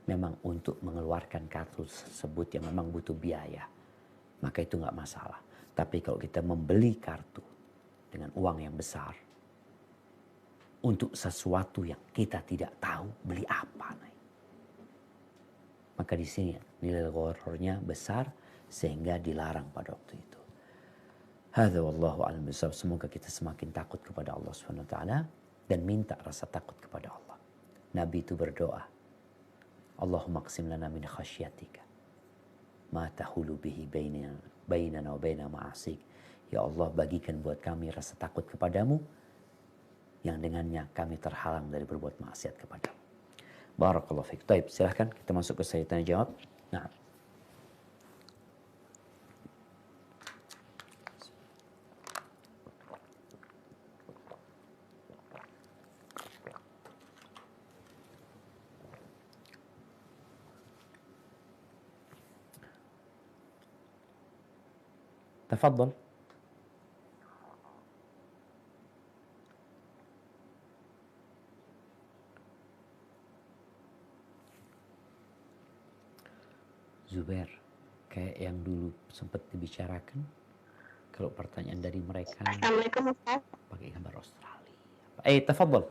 Memang untuk mengeluarkan kartu tersebut yang memang butuh biaya. Maka itu nggak masalah. Tapi kalau kita membeli kartu dengan uang yang besar, untuk sesuatu yang kita tidak tahu beli apa, maka di sini nilai gharornya besar sehingga dilarang pada waktu itu. Hadza wallahu a'lam bishawab. Semoga kita semakin takut kepada Allah Subhanahu wa taala dan minta rasa takut kepada Allah. Nabi itu berdoa, Allahumma qsim lana min khasyatika ma tahulu bihi bainana wa baina ma'asik. Ya Allah, bagikan buat kami rasa takut kepadamu yang dengannya kami terhalang dari berbuat maksiat kepadamu. Barakallahu fiik. Baik, silahkan kita masuk ke saya tanya jawab. Nah. Tafadhal. Zubair, kayak yang dulu sempat dibicarakan, kalau pertanyaan dari mereka Assalamualaikum Ustaz. pakai gambar Australia. Tafadhal.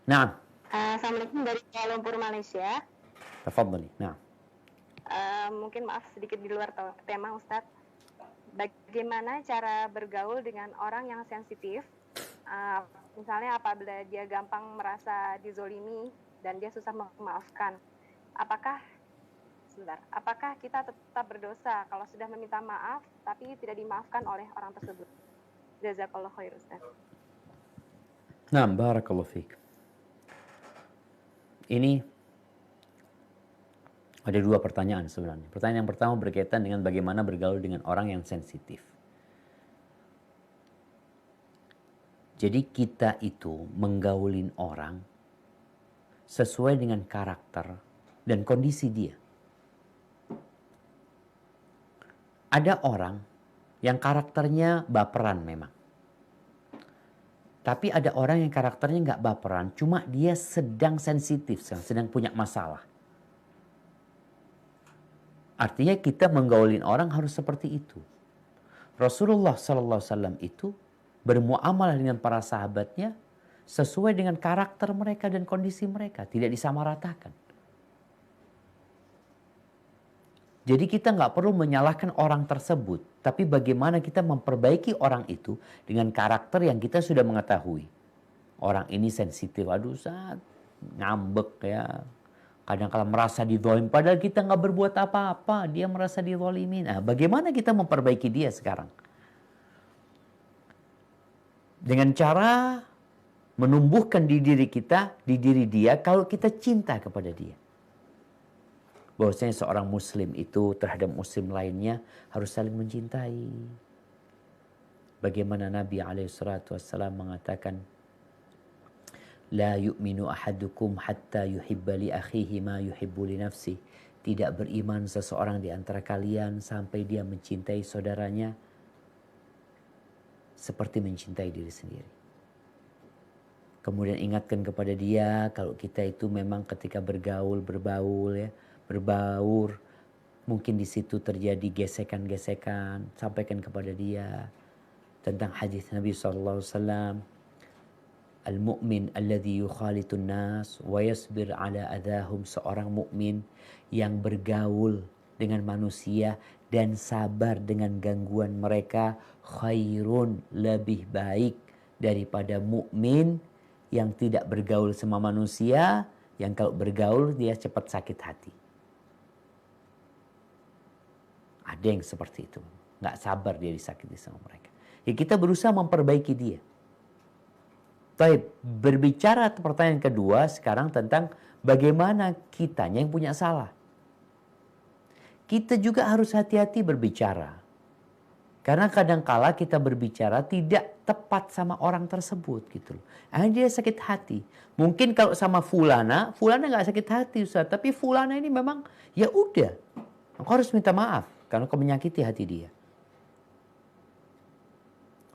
Naam. Assalamualaikum dari Kuala Lumpur, Malaysia. Tafadhali. Naam. Mungkin maaf sedikit di luar tema Ustaz. Bagaimana cara bergaul dengan orang yang sensitif? Misalnya apabila dia gampang merasa dizolimi dan dia susah memaafkan. Apakah kita tetap berdosa kalau sudah meminta maaf tapi tidak dimaafkan oleh orang tersebut? Jazakallahu khair Ustaz. Naam, barakallahu fiik. Ini ada dua pertanyaan sebenarnya. Pertanyaan yang pertama berkaitan dengan bagaimana bergaul dengan orang yang sensitif. Jadi kita itu menggaulin orang sesuai dengan karakter dan kondisi dia. Ada orang yang karakternya baperan memang. Tapi ada orang yang karakternya nggak baperan, cuma dia sedang sensitif, sedang punya masalah. Artinya kita menggaulin orang harus seperti itu. Rasulullah SAW itu bermuamalah dengan para sahabatnya sesuai dengan karakter mereka dan kondisi mereka, tidak disamaratakan. Jadi kita nggak perlu menyalahkan orang tersebut, tapi bagaimana kita memperbaiki orang itu dengan karakter yang kita sudah mengetahui. Orang ini sensitif, aduh Ustaz, ngambek ya. Kadang-kala merasa dizalim, padahal kita nggak berbuat apa-apa, dia merasa dizalimin. Nah, bagaimana kita memperbaiki dia sekarang? Dengan cara menumbuhkan di diri kita, di diri dia, kalau kita cinta kepada dia. Bahwasanya seorang muslim itu terhadap muslim lainnya harus saling mencintai. Bagaimana Nabi SAW mengatakan, La yu'minu ahadukum hatta yuhibba li akhihi ma yuhibbu li nafsih. Tidak beriman seseorang di antara kalian sampai dia mencintai saudaranya seperti mencintai diri sendiri. Kemudian ingatkan kepada dia kalau kita itu memang ketika bergaul, berbaur, mungkin di situ terjadi gesekan-gesekan, sampaikan kepada dia tentang hadis Nabi SAW. Al-mu'min alladhi yukhalitun nas wa yasbir ala adahum. Seorang mukmin yang bergaul dengan manusia dan sabar dengan gangguan mereka, khairun, lebih baik daripada mukmin yang tidak bergaul sama manusia, yang kalau bergaul dia cepat sakit hati. Ada yang seperti itu, nggak sabar dia disakiti sama mereka. Ya kita berusaha memperbaiki dia. Baik, berbicara pertanyaan kedua sekarang tentang bagaimana kitanya yang punya salah. Kita juga harus hati-hati berbicara. Karena kadangkala kita berbicara tidak tepat sama orang tersebut gitu loh. Dia sakit hati. Mungkin kalau sama Fulana nggak sakit hati Ustaz. Tapi Fulana ini memang ya udah. Engkau harus minta maaf karena kau menyakiti hati dia.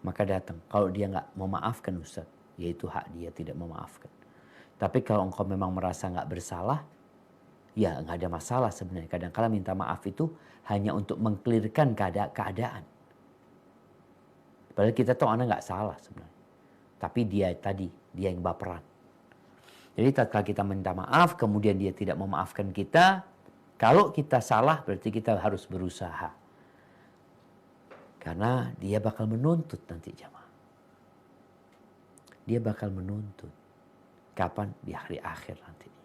Maka datang. Kalau dia nggak memaafkan Ustaz, yaitu hak dia tidak memaafkan. Tapi kalau engkau memang merasa nggak bersalah, ya nggak ada masalah sebenarnya. Kadang-kala minta maaf itu hanya untuk mengklirkan keadaan. Padahal kita tahu anak nggak salah sebenarnya. Tapi dia yang baperan. Jadi tatkala kita minta maaf, kemudian dia tidak memaafkan kita, kalau kita salah berarti kita harus berusaha. Karena dia bakal menuntut nanti jamaah. Dia bakal menuntut. Kapan? Di hari akhir nantinya.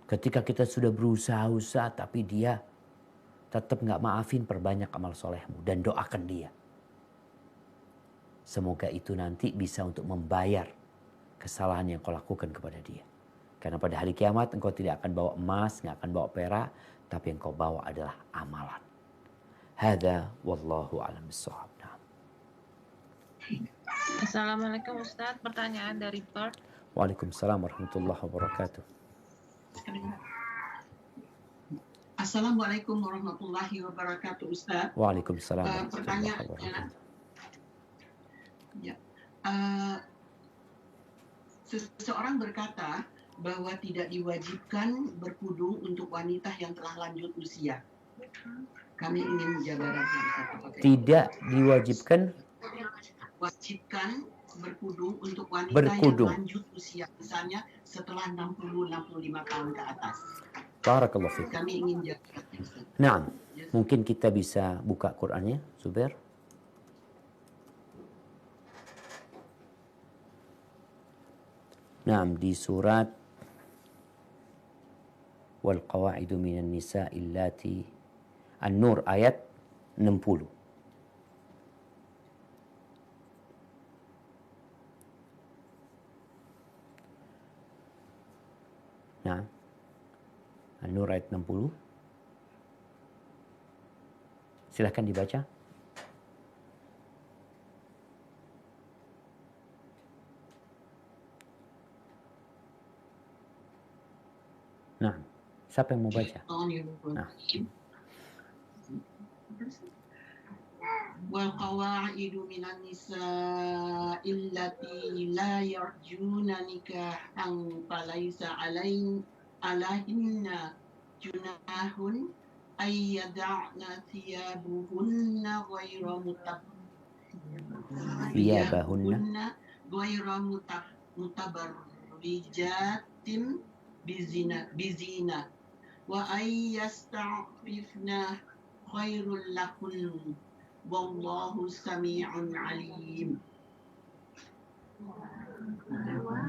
Ketika kita sudah berusaha tapi dia tetap nggak maafin, perbanyak amal solehmu dan doakan dia. Semoga itu nanti bisa untuk membayar kesalahan yang kau lakukan kepada dia. Karena pada hari kiamat engkau tidak akan bawa emas, nggak akan bawa perak, tapi yang kau bawa adalah amalan. Hada wallahu a'lam bishawab. Assalamualaikum Ustadz, pertanyaan dari Perth. Waalaikumsalam warahmatullahi wabarakatuh. Assalamualaikum warahmatullahi wabarakatuh Ustadz. Waalaikumsalam warahmatullahi Pertanyaannya, wabarakatuh. ya, seseorang berkata bahwa tidak diwajibkan berkudung untuk wanita yang telah lanjut usia. Kami ingin menjabarkan Tidak diwajibkan wajibkan berkudung untuk wanita Berkudung. yang lanjut usia, misalnya setelah 60-65 tahun ke atas. Barakallahu fiik. Kami ingin jabarkan. Nah, mungkin kita bisa buka Qur'annya, Zubair. Nah, di surat wal qawaidu minan nisa'i allati An-Nur ayat 60. Nah, An-Nur ayat 60. Silahkan dibaca. Nah, siapa yang mau baca? Nah. Wal qawaidu minan nisa'i allati la yarjuna nikahan falaysa alaihinna junahun ay yada'na thiyabuhunna ghayra mutabarrijatin bizina wa ay yasta'fifna khairul lahun wallahu sami'un alim.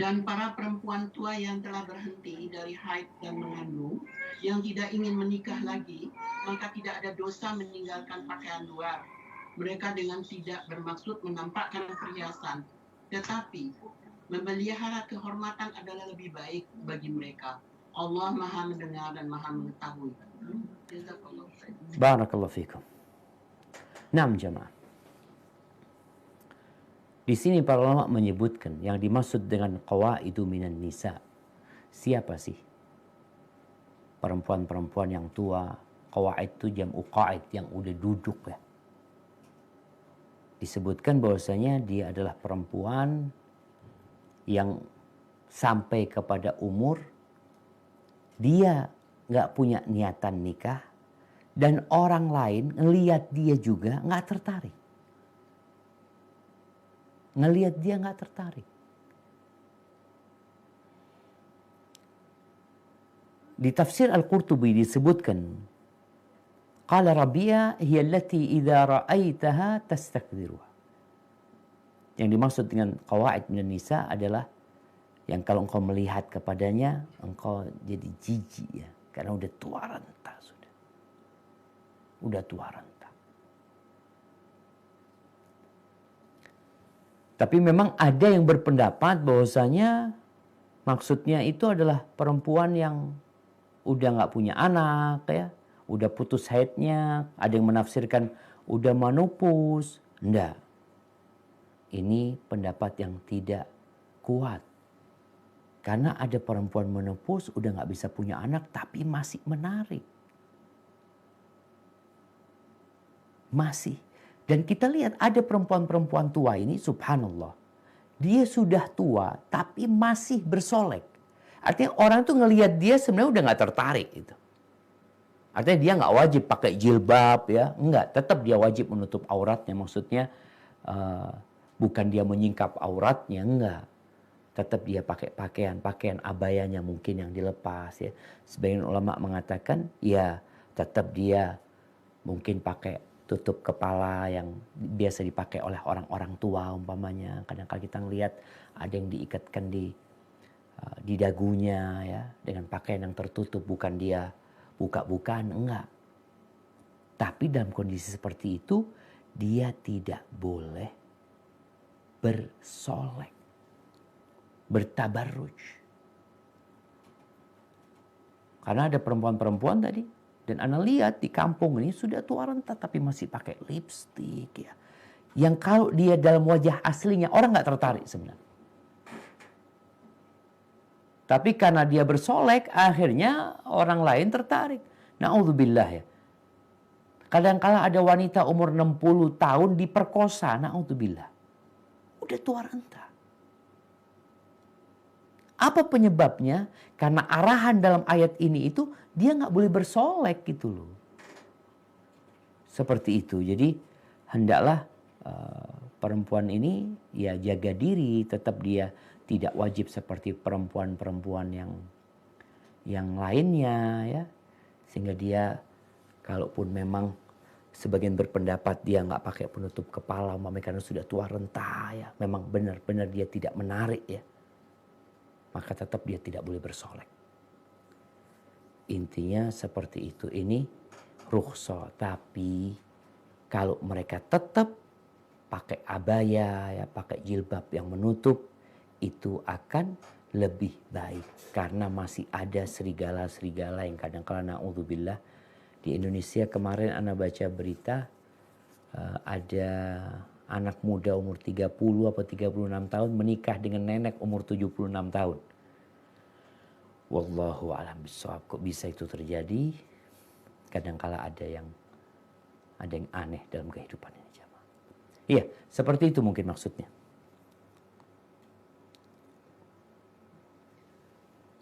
Dan para perempuan tua yang telah berhenti dari haid dan mengandung, yang tidak ingin menikah lagi, maka tidak ada dosa meninggalkan pakaian luar. Mereka dengan tidak bermaksud menampakkan perhiasan, tetapi memelihara kehormatan adalah lebih baik bagi mereka. Allah Maha mendengar dan Maha mengetahui. Barakallahu fikum. Naam jamaah. Di sini para ulama menyebutkan yang dimaksud dengan qawaidu minan nisa. Siapa sih? Perempuan-perempuan yang tua. Qawaid itu jam'u qaid, yang udah duduk ya. Disebutkan bahwasanya dia adalah perempuan yang sampai kepada umur dia nggak punya niatan nikah dan orang lain ngelihat dia juga nggak tertarik. Ngelihat dia nggak tertarik. Di tafsir Al-Qurtubi disebutkan, qala Rabi'a hiya allati idza ra'aitaha tastakbiruha. Yang dimaksud dengan qawaid minan nisa adalah yang kalau engkau melihat kepadanya engkau jadi jijik ya, karena udah tua renta sudah. Udah tua renta. Tapi memang ada yang berpendapat bahwasanya maksudnya itu adalah perempuan yang udah nggak punya anak ya, udah putus haidnya. Ada yang menafsirkan udah menopause. Enggak. Ini pendapat yang tidak kuat. Karena ada perempuan menopause udah nggak bisa punya anak tapi masih menarik. Masih. Dan kita lihat ada perempuan-perempuan tua ini, subhanallah. Dia sudah tua tapi masih bersolek. Artinya orang tuh ngelihat dia sebenarnya udah nggak tertarik gitu. Artinya dia nggak wajib pakai jilbab ya, enggak. Tetap dia wajib menutup auratnya. Maksudnya bukan dia menyingkap auratnya, enggak. Tetap dia pakai pakaian abayanya mungkin yang dilepas ya. Sebagian ulama mengatakan ya tetap dia mungkin pakai tutup kepala yang biasa dipakai oleh orang-orang tua umpamanya. Kadang-kadang kita ngelihat ada yang diikatkan di dagunya ya dengan pakaian yang tertutup, bukan dia buka-bukaan, enggak. Tapi dalam kondisi seperti itu dia tidak boleh bersolek, bertabarruj. Karena ada perempuan-perempuan tadi, dan Ana lihat di kampung ini sudah tua renta tapi masih pakai lipstik ya. Yang kalau dia dalam wajah aslinya orang nggak tertarik sebenarnya. Tapi karena dia bersolek, akhirnya orang lain tertarik. Na'udzubillah ya. Kadang-kala ada wanita umur 60 tahun diperkosa, na'udzubillah. Udah tua renta. Apa penyebabnya? Karena arahan dalam ayat ini itu dia nggak boleh bersolek gitu loh. Seperti itu. Jadi hendaklah perempuan ini ya jaga diri, tetap dia tidak wajib seperti perempuan-perempuan yang lainnya ya. Sehingga dia kalaupun memang sebagian berpendapat dia nggak pakai penutup kepala karena sudah tua renta ya. Memang benar-benar dia tidak menarik ya. Maka tetap dia tidak boleh bersolek. Intinya seperti itu. Ini rukhsah. Tapi kalau mereka tetap pakai abaya ya, pakai jilbab yang menutup, itu akan lebih baik. Karena masih ada serigala-serigala yang kadang-kadang na'udzubillah. Di Indonesia kemarin Ana baca berita ada anak muda umur 30 atau 36 tahun menikah dengan nenek umur 76 tahun. Wallahu a'lam bishawab. Kok bisa itu terjadi? Kadang-kala ada yang aneh dalam kehidupan ini. Iya, seperti itu mungkin maksudnya.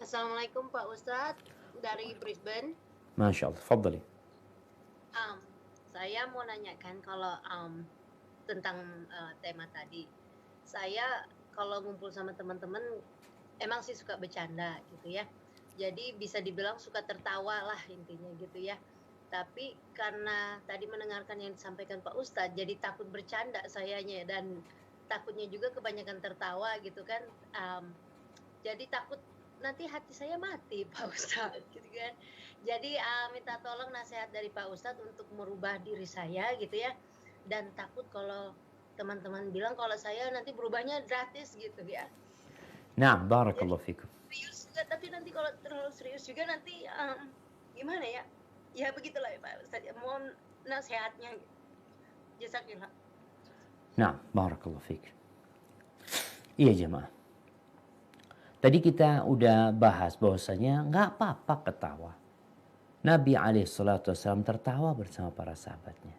Assalamualaikum Pak Ustadz dari Brisbane. Masya Allah, fadli. Saya mau nanyakan kalau tentang tema tadi. Saya kalau ngumpul sama teman-teman emang sih suka bercanda gitu ya. Jadi bisa dibilang suka tertawa lah intinya gitu ya. Tapi karena tadi mendengarkan yang disampaikan Pak Ustadz, jadi takut bercanda sayanya dan takutnya juga kebanyakan tertawa gitu kan. Jadi takut nanti hati saya mati Pak Ustadz gitu kan. Jadi minta tolong nasihat dari Pak Ustadz untuk merubah diri saya gitu ya. Dan takut kalau teman-teman bilang kalau saya nanti berubahnya gratis gitu ya. Nah, barakallahu fikum. Serius juga, tapi nanti kalau terlalu serius juga nanti gimana ya? Ya begitulah ya Pak Ustadz. Mohon nasihatnya. Jazakillah. Nah, barakallahu fikum. Iya jemaah. Tadi kita udah bahas bahwasanya nggak apa-apa ketawa. Nabi SAW tertawa bersama para sahabatnya.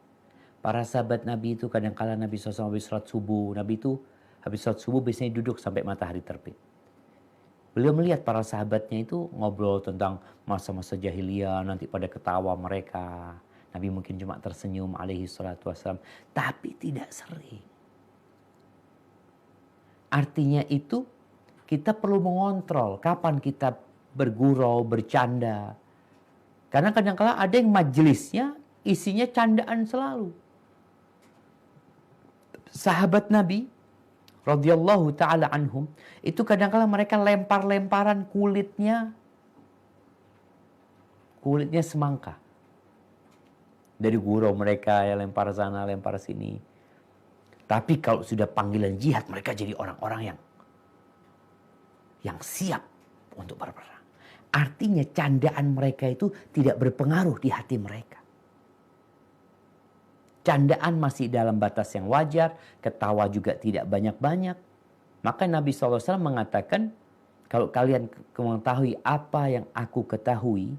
Para sahabat Nabi itu kadang-kala Nabi SAW habis sholat subuh. Nabi itu habis sholat subuh biasanya duduk sampai matahari terbit. Beliau melihat para sahabatnya itu ngobrol tentang masa-masa jahiliyah, nanti pada ketawa mereka. Nabi mungkin cuma tersenyum SAW, tapi tidak sering. Artinya itu kita perlu mengontrol kapan kita bergurau, bercanda. Karena kadang-kala ada yang majelisnya isinya candaan selalu. Sahabat Nabi radhiyallahu ta'ala anhum, itu kadang-kala mereka lempar-lemparan kulitnya semangka. Dari gurau mereka ya lempar sana, lempar sini. Tapi kalau sudah panggilan jihad, mereka jadi orang-orang yang siap untuk berperang. Artinya candaan mereka itu tidak berpengaruh di hati mereka. Candaan masih dalam batas yang wajar, ketawa juga tidak banyak-banyak. Maka Nabi SAW mengatakan, kalau kalian mengetahui apa yang aku ketahui,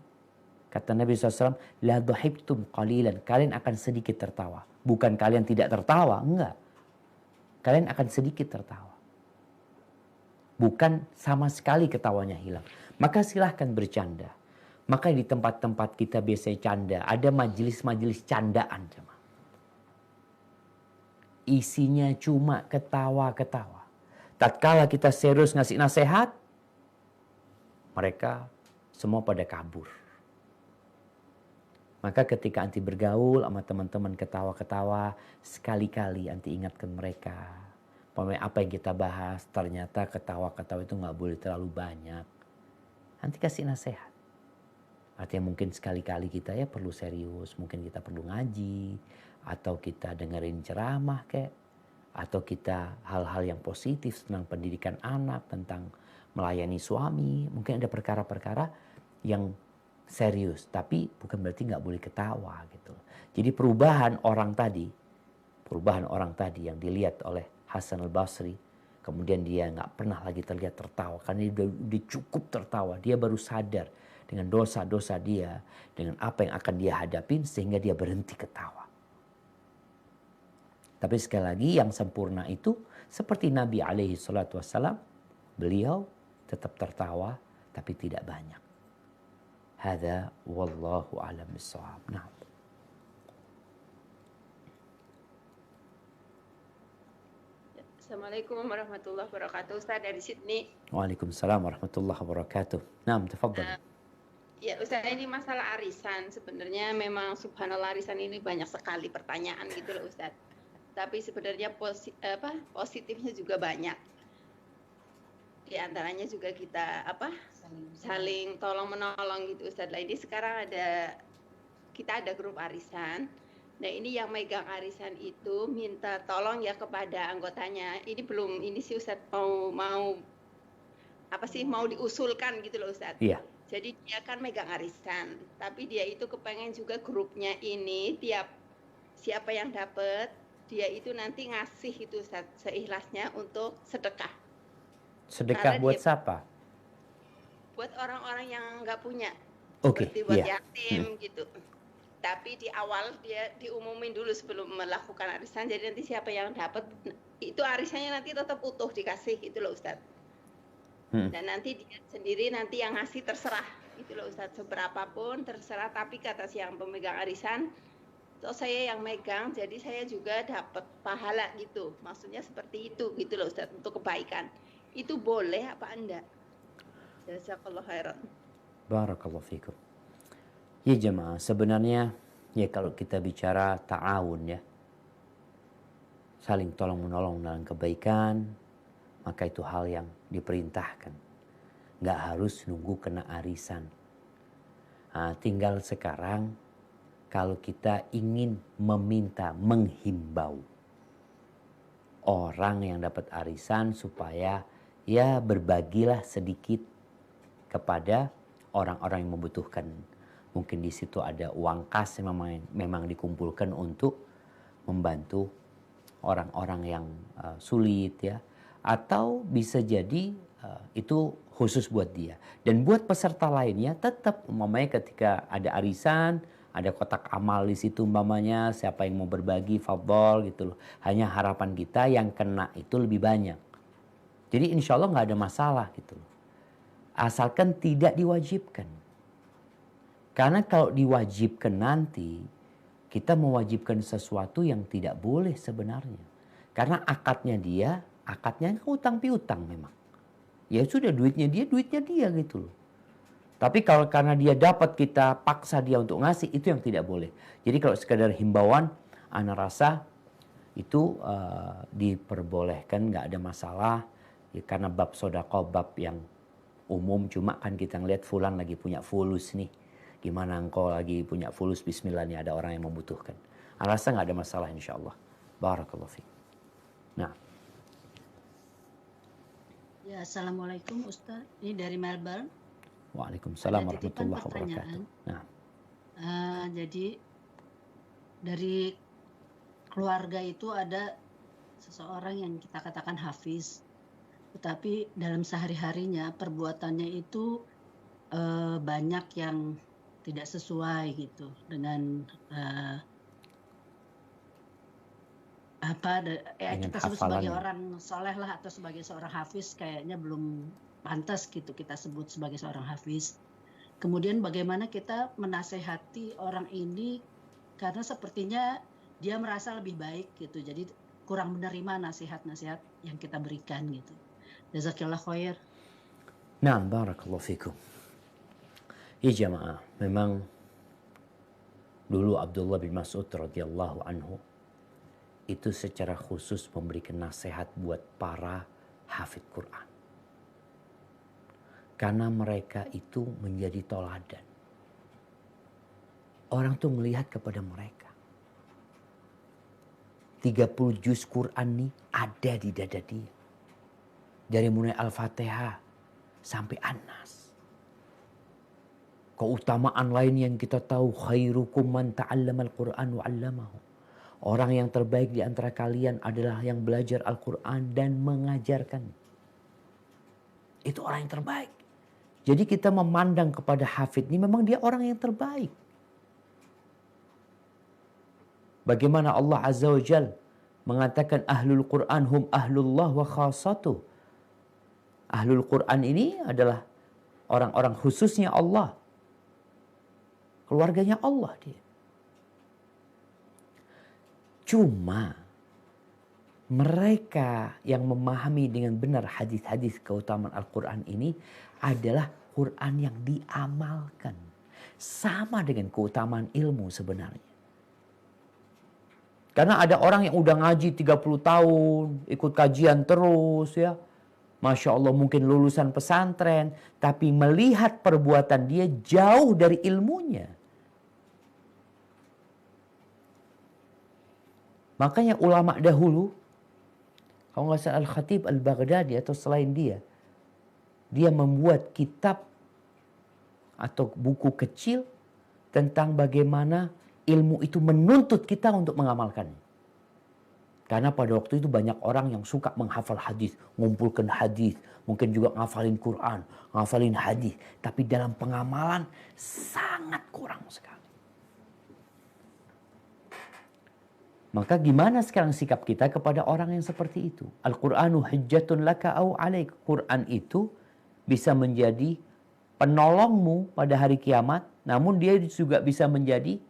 kata Nabi SAW, la dhahibtum qalilan, kalian akan sedikit tertawa. Bukan kalian tidak tertawa, enggak. Kalian akan sedikit tertawa. Bukan sama sekali ketawanya hilang. Maka silahkan bercanda. Maka di tempat-tempat kita biasanya canda, ada majelis-majelis candaan. Isinya cuma ketawa-ketawa. Tatkala kita serius ngasih nasihat, mereka semua pada kabur. Maka ketika anti bergaul sama teman-teman ketawa-ketawa, sekali-kali anti ingatkan mereka. Apa yang kita bahas, ternyata ketawa-ketawa itu nggak boleh terlalu banyak. Anti kasih nasihat. Artinya mungkin sekali-kali kita ya perlu serius, mungkin kita perlu ngaji, atau kita dengerin ceramah kayak, atau kita hal-hal yang positif tentang pendidikan anak, tentang melayani suami. Mungkin ada perkara-perkara yang serius, tapi bukan berarti nggak boleh ketawa gitu. Jadi perubahan orang tadi yang dilihat oleh Hasan al-Basri, kemudian dia nggak pernah lagi terlihat tertawa, karena dia udah cukup tertawa. Dia baru sadar dengan dosa-dosa dia, dengan apa yang akan dia hadapin, sehingga dia berhenti ketawa. Tapi sekali lagi yang sempurna itu seperti Nabi alaihi salatu wassalam, beliau tetap tertawa tapi tidak banyak. Hadza wallahu a'lam bissawab. Nah. Assalamualaikum warahmatullahi wabarakatuh. Ustaz dari Sydney. Waalaikumsalam warahmatullahi wabarakatuh. Naam, tafadhal. Ya Ustaz, ini masalah arisan. Sebenarnya memang subhanallah arisan ini banyak sekali pertanyaan gitu loh Ustaz. Tapi sebenarnya positifnya juga banyak. Di antaranya juga kita saling tolong menolong gitu Ustaz. Lah ini sekarang kita ada grup arisan. Nah ini yang megang arisan itu minta tolong ya kepada anggotanya. Ini sih Ustaz mau diusulkan gitu loh Ustaz. Iya. Jadi dia kan megang arisan, tapi dia itu kepengen juga grupnya ini tiap siapa yang dapat dia itu nanti ngasih itu Ustaz, seikhlasnya untuk sedekah. Sedekah buat siapa? Buat orang-orang yang nggak punya. Oke, Seperti buat yatim gitu. Tapi di awal dia diumumin dulu sebelum melakukan arisan. Jadi nanti siapa yang dapat itu arisannya nanti tetap utuh dikasih gitu loh Ustaz. Dan nanti dia sendiri nanti yang ngasih terserah gitu loh Ustaz, seberapapun terserah. Tapi kata si yang pemegang arisan, saya yang megang, jadi saya juga dapat pahala gitu. Maksudnya seperti itu gitu loh Ustaz, untuk kebaikan. Itu boleh apa enggak? Jazakallahu khairan. Barakallahu fikum. Ya jemaah, sebenarnya ya kalau kita bicara ta'awun ya, saling tolong menolong dalam kebaikan, maka itu hal yang diperintahkan. Nggak harus nunggu kena arisan. Tinggal sekarang kalau kita ingin menghimbau orang yang dapat arisan supaya ya berbagilah sedikit kepada orang-orang yang membutuhkan. Mungkin di situ ada uang kas yang memang dikumpulkan untuk membantu orang-orang yang sulit ya. Atau bisa jadi itu khusus buat dia. Dan buat peserta lainnya tetap umpamanya ketika ada arisan, ada kotak amal di situ umpamanya, siapa yang mau berbagi fadhol gitu loh. Hanya harapan kita yang kena itu lebih banyak. Jadi insya Allah nggak ada masalah gitu loh. Asalkan tidak diwajibkan. Karena kalau diwajibkan nanti, kita mewajibkan sesuatu yang tidak boleh sebenarnya. Karena akadnya utang piutang memang. Ya sudah duitnya dia gitu loh. Tapi kalau karena dia dapat kita paksa dia untuk ngasih, itu yang tidak boleh. Jadi kalau sekedar himbauan, ana rasa itu diperbolehkan, nggak ada masalah. Ya, karena bab sedekah bab yang umum, cuma kan kita ngeliat fulan lagi punya fulus nih. Gimana engkau lagi punya fulus, bismillah nih ada orang yang membutuhkan. Ana rasa nggak ada masalah insya Allah. Barakallahu fiik. Nah. Ya, Assalamualaikum Ustaz. Ini dari Melbourne. Waalaikumsalam warahmatullahi wabarakatuh. Nah. Jadi dari keluarga itu ada seseorang yang kita katakan hafiz, tetapi dalam sehari-harinya perbuatannya itu banyak yang tidak sesuai gitu dengan Dengan kita sebut sebagai hafalannya. orang soleh lah, atau sebagai seorang hafiz kayaknya belum pantas gitu kita sebut sebagai seorang hafiz. Kemudian bagaimana kita menasehati orang ini karena sepertinya dia merasa lebih baik gitu, jadi kurang menerima nasihat-nasihat yang kita berikan gitu. Jazakillah khair. Nah, barakallahu fikum. Ya jamaah, memang dulu Abdullah bin Mas'ud radhiyallahu anhu itu secara khusus memberikan nasihat buat para hafidz Quran. Karena mereka itu menjadi toladan. Orang tuh melihat kepada mereka. 30 juz Quran nih ada di dada dia. Dari mulai Al-Fatihah sampai An-Nas. Keutamaan lain yang kita tahu, khairukum man ta'allama al-Quran wa 'allamahu. Orang yang terbaik di antara kalian adalah yang belajar Al-Quran dan mengajarkan. Itu orang yang terbaik. Jadi kita memandang kepada hafidz ini memang dia orang yang terbaik. Bagaimana Allah Azza wa Jal mengatakan ahlul Quran hum ahlullah wa khasatuh. Ahlul Quran ini adalah orang-orang khususnya Allah. Keluarganya Allah dia. Cuma mereka yang memahami dengan benar hadis-hadis keutamaan Al-Quran ini adalah Quran yang diamalkan. Sama dengan keutamaan ilmu sebenarnya. Karena ada orang yang udah ngaji 30 tahun, ikut kajian terus ya. Masya Allah mungkin lulusan pesantren, tapi melihat perbuatan dia jauh dari ilmunya. Makanya ulama dahulu, kalau nggak salah Al-Khatib Al-Baghdadi atau selain dia membuat kitab atau buku kecil tentang bagaimana ilmu itu menuntut kita untuk mengamalkannya. Karena pada waktu itu banyak orang yang suka menghafal hadis, ngumpulkan hadis, mungkin juga ngafalin Quran, ngafalin hadis, tapi dalam pengamalan sangat kurang sekali. Maka gimana sekarang sikap kita kepada orang yang seperti itu? Al-Qur'anu hujjatun laka au alaik. Quran itu bisa menjadi penolongmu pada hari kiamat, namun dia juga bisa menjadi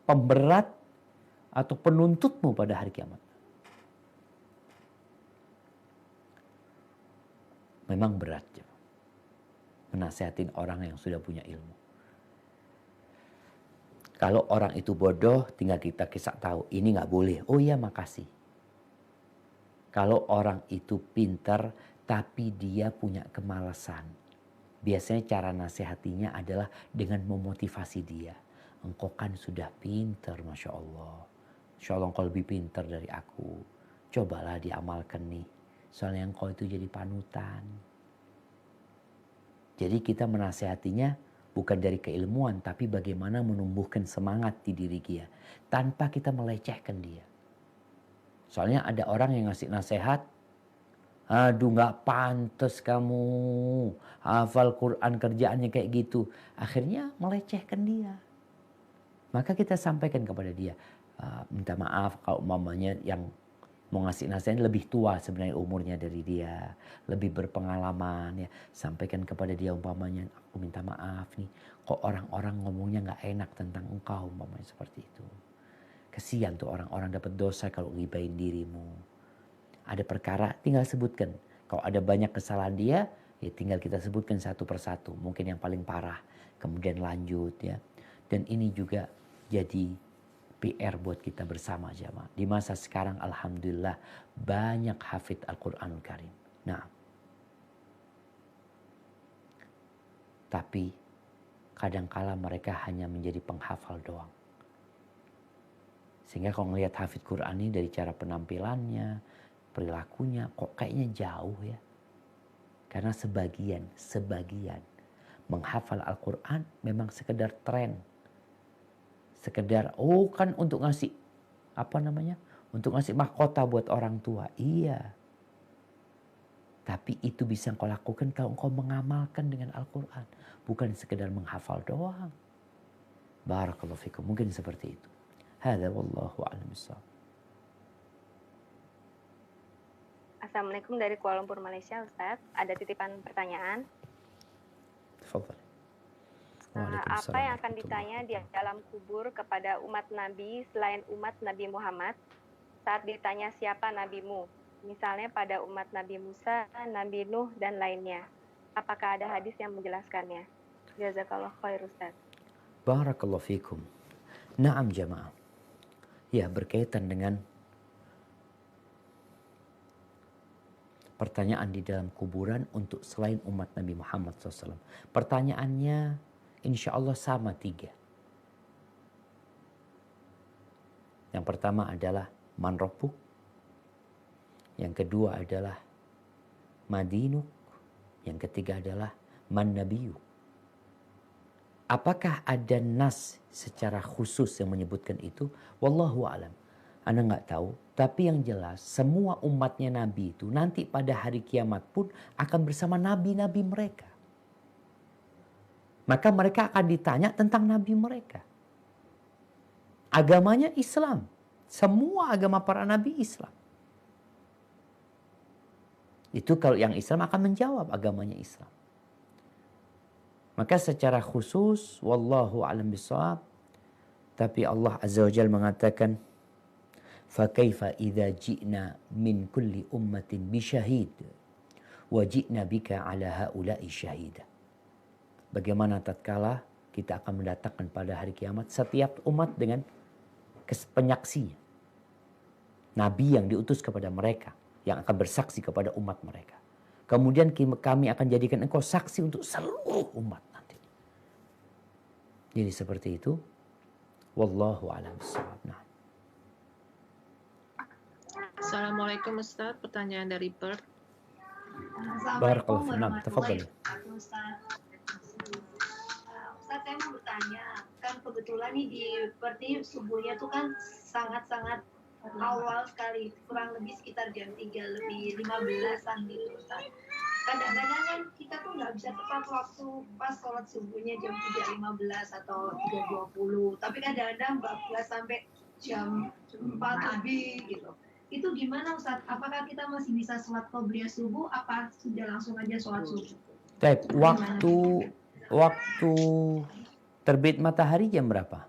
pemberat atau penuntutmu pada hari kiamat. Memang berat ya, menasihatin orang yang sudah punya ilmu. Kalau orang itu bodoh, tinggal kita kisah tahu, ini nggak boleh. Oh iya makasih. Kalau orang itu pintar, tapi dia punya kemalasan. Biasanya cara nasihatinya adalah dengan memotivasi dia. Engkau kan sudah pintar, Masya Allah. Insya Allah engkau lebih pintar dari aku. Cobalah diamalkan nih. Soalnya engkau itu jadi panutan. Jadi kita menasihatinya bukan dari keilmuan, tapi bagaimana menumbuhkan semangat di diri dia. Tanpa kita melecehkan dia. Soalnya ada orang yang ngasih nasihat, aduh gak pantas kamu hafal Quran kerjaannya kayak gitu. Akhirnya melecehkan dia. Maka kita sampaikan kepada dia, minta maaf kalau mamanya yang mau ngasih nasihat lebih tua sebenarnya umurnya dari dia, lebih berpengalaman ya. Sampaikan kepada dia umpamanya, aku minta maaf nih, kok orang-orang ngomongnya nggak enak tentang engkau umpamanya seperti itu. Kesian tuh orang-orang dapat dosa kalau ngibahin dirimu. Ada perkara tinggal sebutkan. Kalau ada banyak kesalahan dia, ya tinggal kita sebutkan satu persatu. Mungkin yang paling parah, kemudian lanjut ya. Dan ini juga jadi PR buat kita bersama jamaah. Di masa sekarang alhamdulillah banyak hafidz Al-Quranul Karim. Nah, tapi kadangkala mereka hanya menjadi penghafal doang. Sehingga kalau ngelihat hafidz Quran ini dari cara penampilannya, perilakunya kok kayaknya jauh ya. Karena sebagian menghafal Al-Quran memang sekedar tren. Sekedar kan untuk ngasih Untuk ngasih mahkota buat orang tua. Iya. Tapi itu bisa engkau lakukan kalau engkau mengamalkan dengan Al-Quran. Bukan sekedar menghafal doang. Barakallahu fikum. Mungkin seperti itu. Hadza wallahu a'lam bishawab. Assalamualaikum dari Kuala Lumpur, Malaysia, Ustadz. Ada titipan pertanyaan. Tafadhal. Apa yang akan ditanya di dalam kubur kepada umat Nabi selain umat Nabi Muhammad saat ditanya siapa nabimu? Misalnya pada umat Nabi Musa, Nabi Nuh, dan lainnya. Apakah ada hadis yang menjelaskannya? Jazakallah khair, Ustaz. Barakallahu fikum. Naam jamaah. Ya, berkaitan dengan pertanyaan di dalam kuburan untuk selain umat Nabi Muhammad SAW. Pertanyaannya insya Allah sama 3. Yang pertama adalah man rabbuk. Yang kedua adalah madinuk. Yang ketiga adalah man nabiyuk. Apakah ada nas secara khusus yang menyebutkan itu? Wallahu a'lam. Anda nggak tahu. Tapi yang jelas semua umatnya Nabi itu nanti pada hari kiamat pun akan bersama nabi-nabi mereka. Maka mereka akan ditanya tentang nabi mereka. Agamanya Islam. Semua agama para nabi Islam. Itu kalau yang Islam akan menjawab agamanya Islam. Maka secara khusus, wallahu a'lam bishawab, tapi Allah Azza wa Jalla mengatakan, فَكَيْفَ إِذَا جِئْنَا مِنْ كُلِّ أُمَّةٍ بِشَهِيدٍ وَجِئْنَا بِكَ عَلَى هَؤُلَاءِ شَهِيدًا. Bagaimana tatkala kita akan mendatangkan pada hari kiamat setiap umat dengan penyaksinya. Nabi yang diutus kepada mereka, yang akan bersaksi kepada umat mereka. Kemudian kami akan jadikan engkau saksi untuk seluruh umat nanti. Jadi seperti itu. Wallahu a'lam bishawab. Nah. Assalamualaikum Ustaz, pertanyaan dari Perth. Barakallahu fikum. Tafadhal. Ustaz, saya mau bertanya, kan kebetulan nih di Perth ini subuhnya tuh kan sangat-sangat awal sekali, kurang lebih sekitar jam 3 lebih 15-an gitu Ustaz. Kadang-kadang kan kita tuh nggak bisa tepat waktu pas sholat subuhnya jam 3.15 atau 3.20, tapi kadang-kadang 14 sampai jam 4 lebih gitu. Itu gimana Ustaz? Apakah kita masih bisa sholat qobliyah subuh apa sudah langsung aja sholat subuh? Baik, waktu terbit matahari jam berapa?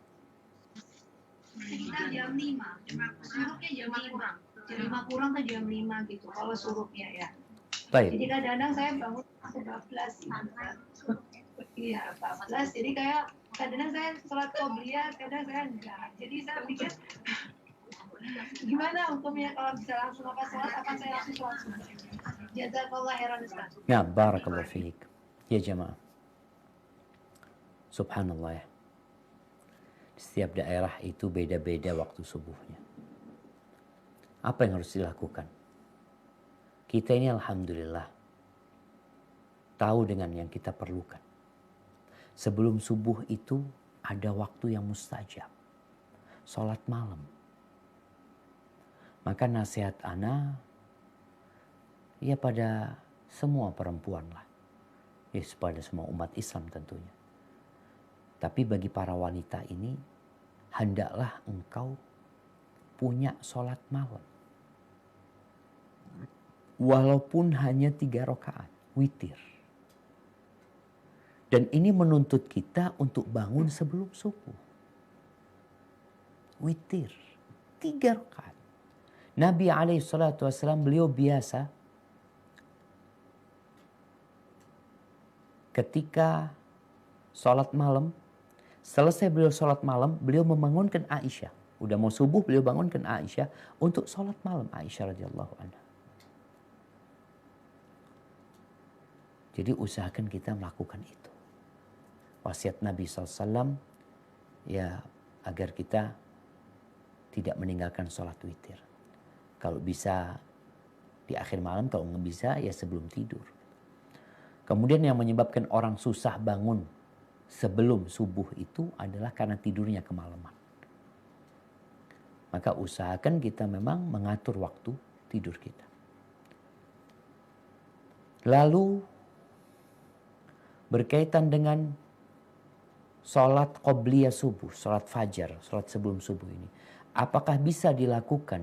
Sekitar jam 5. Surupnya jam 5. Jam 5 kurang ke jam 5 gitu kalau surupnya ya. Baik. Jadi kadang-kadang saya bangun 14. Iya, 14. Jadi kayak kadang-kadang saya sholat qobliyah, kadang saya enggak. Jadi saya pikir gimana hukumnya kalau bisa langsung sholat, apa saya langsung sholat subuh? Jazakallah khairan Ustaz. Ya, barakallahu fiik. Ya jemaah. Subhanallah ya. Setiap daerah itu beda-beda waktu subuhnya. Apa yang harus dilakukan? Kita ini alhamdulillah tahu dengan yang kita perlukan. Sebelum subuh itu ada waktu yang mustajab. Sholat malam. Maka nasihat ana ya pada semua perempuan lah. Ya pada semua umat Islam tentunya. Tapi bagi para wanita ini hendaklah engkau punya sholat malam. Walaupun hanya 3 rakaat, witir. Dan ini menuntut kita untuk bangun sebelum subuh. Witir, 3 rakaat. Nabi SAW beliau biasa ketika sholat malam, selesai beliau sholat malam, beliau membangunkan Aisyah. Udah mau subuh, beliau bangunkan Aisyah untuk sholat malam. Aisyah radhiyallahu anha. Jadi usahakan kita melakukan itu. Wasiat Nabi SAW ya agar kita tidak meninggalkan sholat witir. Kalau bisa di akhir malam, kalau nggak bisa ya sebelum tidur. Kemudian yang menyebabkan orang susah bangun sebelum subuh itu adalah karena tidurnya kemalaman. Maka usahakan kita memang mengatur waktu tidur kita. Lalu berkaitan dengan sholat qobliyah subuh, sholat fajar, sholat sebelum subuh ini. Apakah bisa dilakukan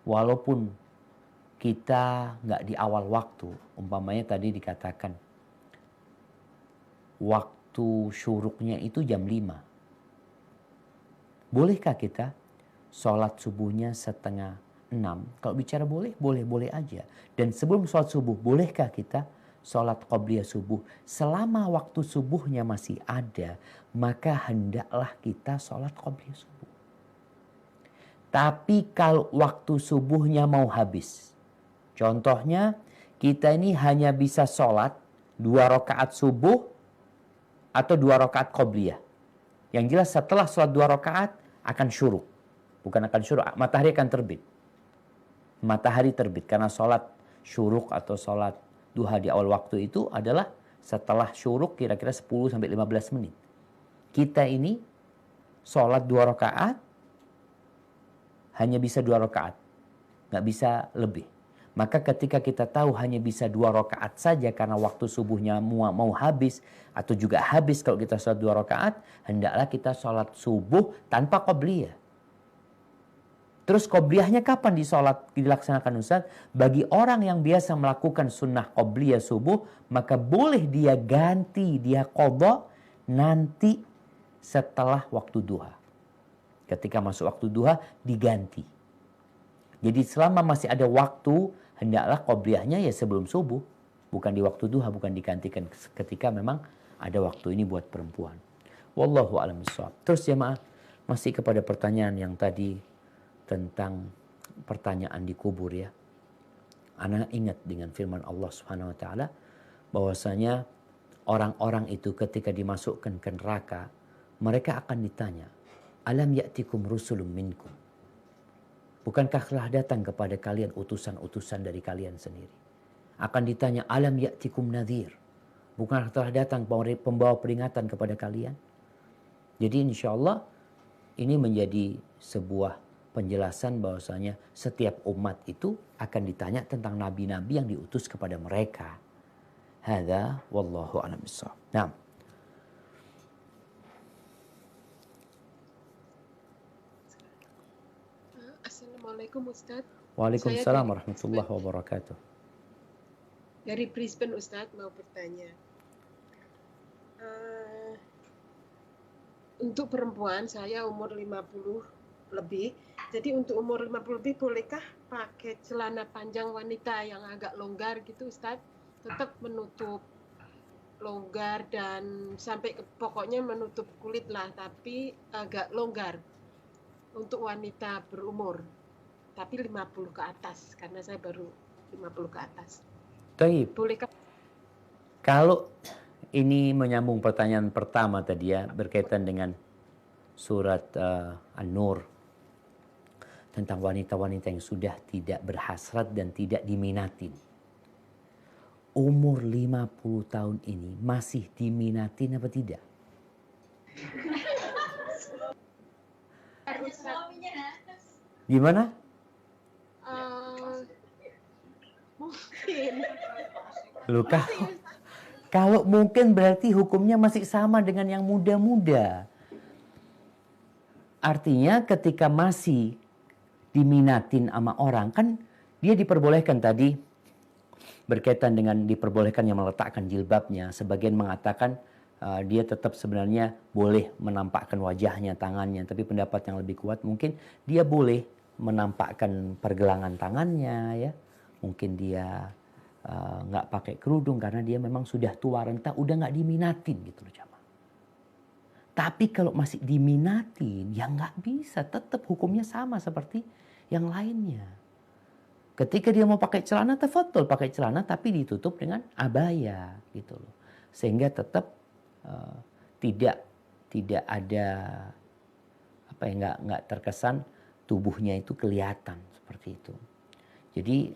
walaupun kita nggak di awal waktu? Umpamanya tadi dikatakan waktu syuruknya itu jam 5. Bolehkah kita sholat subuhnya 5:30? Kalau bicara boleh aja. Dan sebelum sholat subuh, bolehkah kita sholat qobliyah subuh? Selama waktu subuhnya masih ada, maka hendaklah kita sholat qobliyah subuh. Tapi kalau waktu subuhnya mau habis, contohnya kita ini hanya bisa sholat 2 rakaat subuh atau 2 rakaat qobliyah. Yang jelas setelah sholat 2 rakaat akan syuruk. Bukan akan syuruk, matahari akan terbit. Matahari terbit karena sholat syuruk atau sholat duha di awal waktu itu adalah setelah syuruk kira-kira 10-15 menit. Kita ini sholat 2 rakaat hanya bisa 2 rakaat. Nggak bisa lebih. Maka ketika kita tahu hanya bisa 2 rakaat saja karena waktu subuhnya mau habis atau juga habis kalau kita sholat 2 rakaat, hendaklah kita sholat subuh tanpa qobliyah. Terus qobliyahnya kapan dilaksanakan Ustaz? Bagi orang yang biasa melakukan sunnah qobliyah subuh, maka boleh dia ganti, dia qadha nanti setelah waktu duha. Ketika masuk waktu duha diganti. Jadi selama masih ada waktu, hendaklah qobliyahnya ya sebelum subuh. Bukan di waktu duha, bukan digantikan ketika memang ada waktu ini buat perempuan. Wallahu a'lam bishawab. Terus jemaah, masih kepada pertanyaan yang tadi tentang pertanyaan di kubur ya. Ana ingat dengan firman Allah Subhanahu wa taala bahwasanya orang-orang itu ketika dimasukkan ke neraka, mereka akan ditanya, "Alam ya'tikum rusulun minkum?" Bukankah telah datang kepada kalian utusan-utusan dari kalian sendiri? Akan ditanya, alam ya'tikum nadhir? Bukankah telah datang pembawa peringatan kepada kalian? Jadi insya Allah ini menjadi sebuah penjelasan bahwasanya setiap umat itu akan ditanya tentang nabi-nabi yang diutus kepada mereka. Hadza wallahu a'lam bishawab. Nah, Assalamualaikum Ustadz. Waalaikumsalam warahmatullahi wabarakatuh. Dari Brisbane Ustadz mau bertanya. Untuk perempuan saya umur 50 lebih. Jadi untuk umur 50 lebih bolehkah pakai celana panjang wanita yang agak longgar gitu Ustadz? Tetap menutup longgar dan sampai pokoknya menutup kulit lah, tapi agak longgar untuk wanita berumur. Tapi 50 ke atas, karena saya baru 50 ke atas. Baik. Bolehkah? Kalau ini menyambung pertanyaan pertama tadi ya, berkaitan dengan surat An-Nur. Tentang wanita-wanita yang sudah tidak berhasrat dan tidak diminatin. Umur 50 tahun ini masih diminatin apa tidak? Gimana? Mungkin. Loh, kalau mungkin berarti hukumnya masih sama dengan yang muda-muda. Artinya ketika masih diminatin sama orang, kan dia diperbolehkan tadi berkaitan dengan diperbolehkannya meletakkan jilbabnya. Sebagian mengatakan dia tetap sebenarnya boleh menampakkan wajahnya, tangannya. Tapi pendapat yang lebih kuat mungkin dia boleh menampakkan pergelangan tangannya ya. Mungkin dia nggak pakai kerudung karena dia memang sudah tua renta, udah nggak diminatin gitu loh jamaah. Tapi kalau masih diminatin, ya nggak bisa, tetap hukumnya sama seperti yang lainnya. Ketika dia mau pakai celana, tafadhol pakai celana tapi ditutup dengan abaya gitu loh. Sehingga tetap tidak ada apa ya, nggak terkesan tubuhnya itu kelihatan seperti itu. Jadi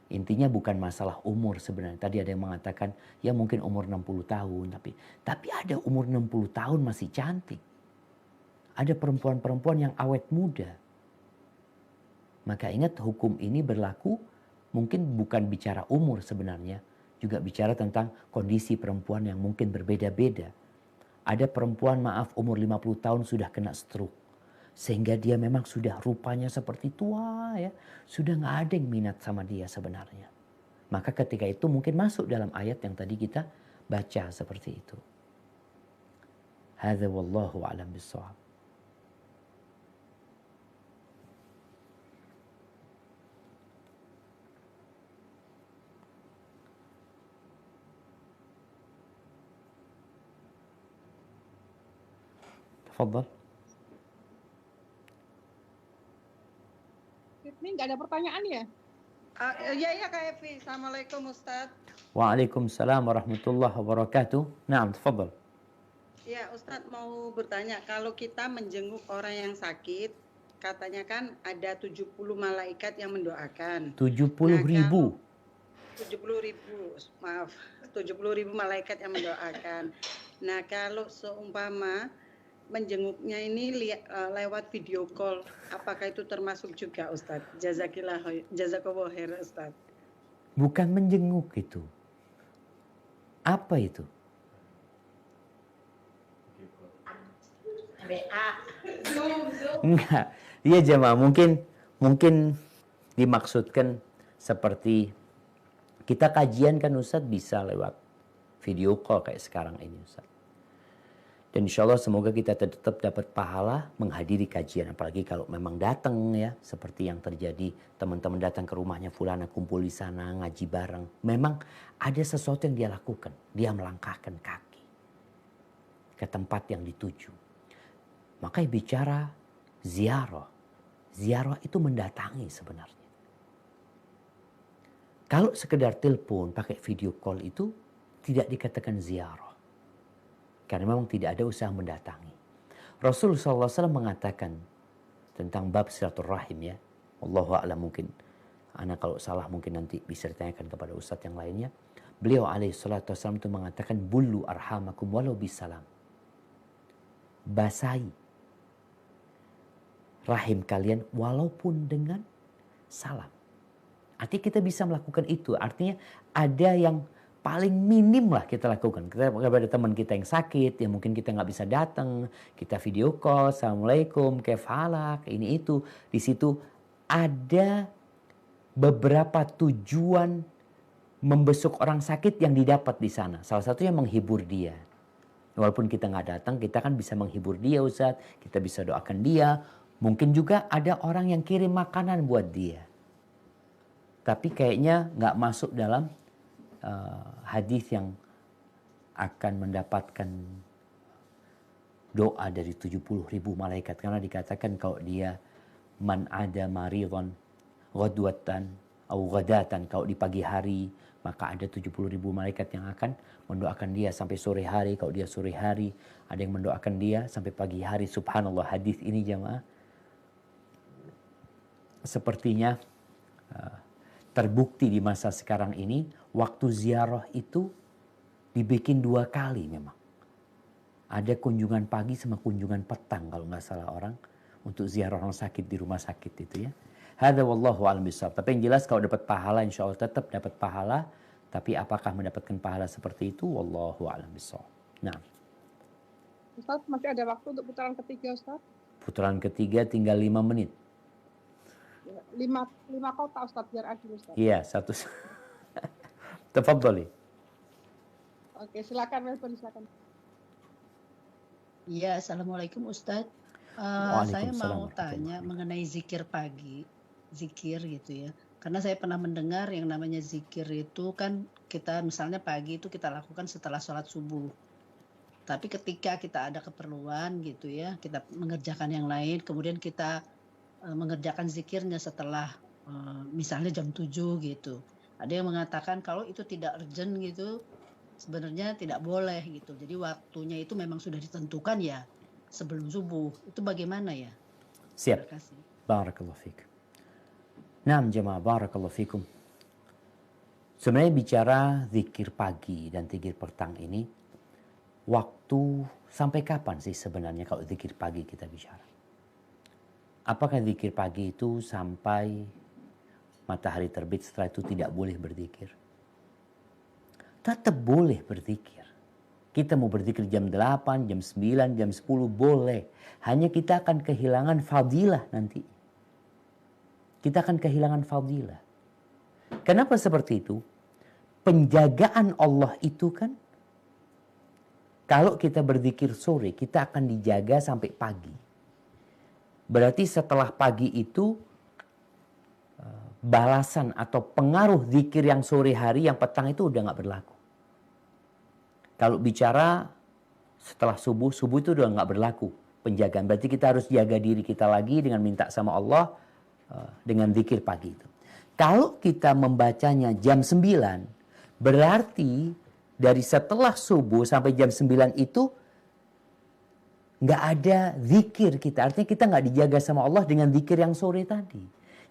intinya bukan masalah umur sebenarnya. Tadi ada yang mengatakan ya mungkin umur 60 tahun tapi ada umur 60 tahun masih cantik. Ada perempuan-perempuan yang awet muda. Maka ingat hukum ini berlaku mungkin bukan bicara umur sebenarnya. Juga bicara tentang kondisi perempuan yang mungkin berbeda-beda. Ada perempuan maaf umur 50 tahun sudah kena stroke. Sehingga dia memang sudah rupanya seperti tua ya. Sudah nggak ada yang minat sama dia sebenarnya. Maka ketika itu mungkin masuk dalam ayat yang tadi kita baca seperti itu. Hadza wallahu a'lam bissawab. Tafadhal. Ini nggak ada pertanyaan ya? Ya Kak Evi. Assalamualaikum Ustadz. Waalaikumsalam warahmatullahi wabarakatuh. Naam, tafadhal. Ya Ustadz mau bertanya, kalau kita menjenguk orang yang sakit, katanya kan ada 70 malaikat yang mendoakan. 70.000. 70.000, maaf, 70.000 malaikat yang mendoakan. Nah kalau seumpama menjenguknya ini lewat video call, apakah itu termasuk juga Ustadz? Jazakallah khair Ustadz. Bukan menjenguk itu. Apa itu? Enggak. Iya jemaah, mungkin dimaksudkan seperti kita kajian kan Ustadz bisa lewat video call kayak sekarang ini Ustadz. Dan insya Allah semoga kita tetap dapat pahala menghadiri kajian. Apalagi kalau memang datang ya. Seperti yang terjadi teman-teman datang ke rumahnya fulana kumpul di sana ngaji bareng. Memang ada sesuatu yang dia lakukan. Dia melangkahkan kaki ke tempat yang dituju. Makanya bicara ziarah. Ziarah itu mendatangi sebenarnya. Kalau sekedar telepon pakai video call itu tidak dikatakan ziarah. Karena memang tidak ada usaha mendatangi. Rasulullah SAW mengatakan tentang bab silaturahim ya. Wallahu a'lam mungkin. Ana kalau salah mungkin nanti bisa ditanyakan kepada ustadz yang lainnya. Beliau alaihi salatu wassalam itu mengatakan bullu arhamakum walau bisalam. Basahi rahim kalian walaupun dengan salam. Artinya kita bisa melakukan itu. Artinya ada yang paling minim lah kita lakukan. Kita kepada teman kita yang sakit, yang mungkin kita nggak bisa datang, kita video call, assalamualaikum, kaif halak, ini itu. Di situ ada beberapa tujuan membesuk orang sakit yang didapat di sana. Salah satunya menghibur dia. Walaupun kita nggak datang, kita kan bisa menghibur dia Ustadz, kita bisa doakan dia. Mungkin juga ada orang yang kirim makanan buat dia. Tapi kayaknya nggak masuk dalam hadis yang akan mendapatkan doa dari 70.000 malaikat. Karena dikatakan kalau dia man ada maridhan ghadwatan atau ghadatan, kalau di pagi hari maka ada 70.000 malaikat yang akan mendoakan dia sampai sore hari. Kalau dia sore hari ada yang mendoakan dia sampai pagi hari. Subhanallah, hadis ini jamaah sepertinya terbukti di masa sekarang ini. Waktu ziarah itu dibikin 2 kali memang. Ada kunjungan pagi sama kunjungan petang kalau nggak salah orang. Untuk ziarah orang sakit di rumah sakit itu ya. Hadza wallahu a'lam bishawab. Tapi yang jelas kalau dapat pahala insya Allah tetap dapat pahala. Tapi apakah mendapatkan pahala seperti itu? Wallahu a'lam bishawab. Nah. Ustaz masih ada waktu untuk putaran ketiga Ustaz? Putaran ketiga tinggal 5 menit. 5 kota Ustaz biar adil Ustaz. Iya, satu. Tafadhali. Oke, silakan Melbourne, silakan. Iya, assalamualaikum Ustadz. Saya mau tanya mengenai zikir pagi, zikir gitu ya. Karena saya pernah mendengar yang namanya zikir itu kan kita misalnya pagi itu kita lakukan setelah sholat subuh. Tapi ketika kita ada keperluan gitu ya, kita mengerjakan yang lain, kemudian kita mengerjakan zikirnya setelah misalnya jam 7 gitu. Ada yang mengatakan kalau itu tidak urgent gitu, sebenarnya tidak boleh gitu. Jadi waktunya itu memang sudah ditentukan ya sebelum subuh. Itu bagaimana ya? Siap. Terima kasih. Barakallahu fikum. Naam jemaah, barakallahu fikum. Sebenarnya bicara zikir pagi dan zikir petang ini waktu sampai kapan sih sebenarnya kalau zikir pagi kita bicara? Apakah zikir pagi itu sampai matahari terbit, setelah itu tidak boleh berzikir? Tetap boleh berzikir. Kita mau berzikir jam 8, jam 9, jam 10 boleh. Hanya kita akan kehilangan fadilah nanti. Kita akan kehilangan fadilah. Kenapa seperti itu? Penjagaan Allah itu kan, kalau kita berzikir sore, kita akan dijaga sampai pagi. Berarti setelah pagi itu, balasan atau pengaruh zikir yang sore hari, yang petang itu udah nggak berlaku. Kalau bicara setelah subuh, subuh itu udah nggak berlaku penjagaan. Berarti kita harus jaga diri kita lagi dengan minta sama Allah dengan zikir pagi itu. Kalau kita membacanya jam 9, berarti dari setelah subuh sampai jam 9 itu nggak ada zikir kita. Artinya kita nggak dijaga sama Allah dengan zikir yang sore tadi.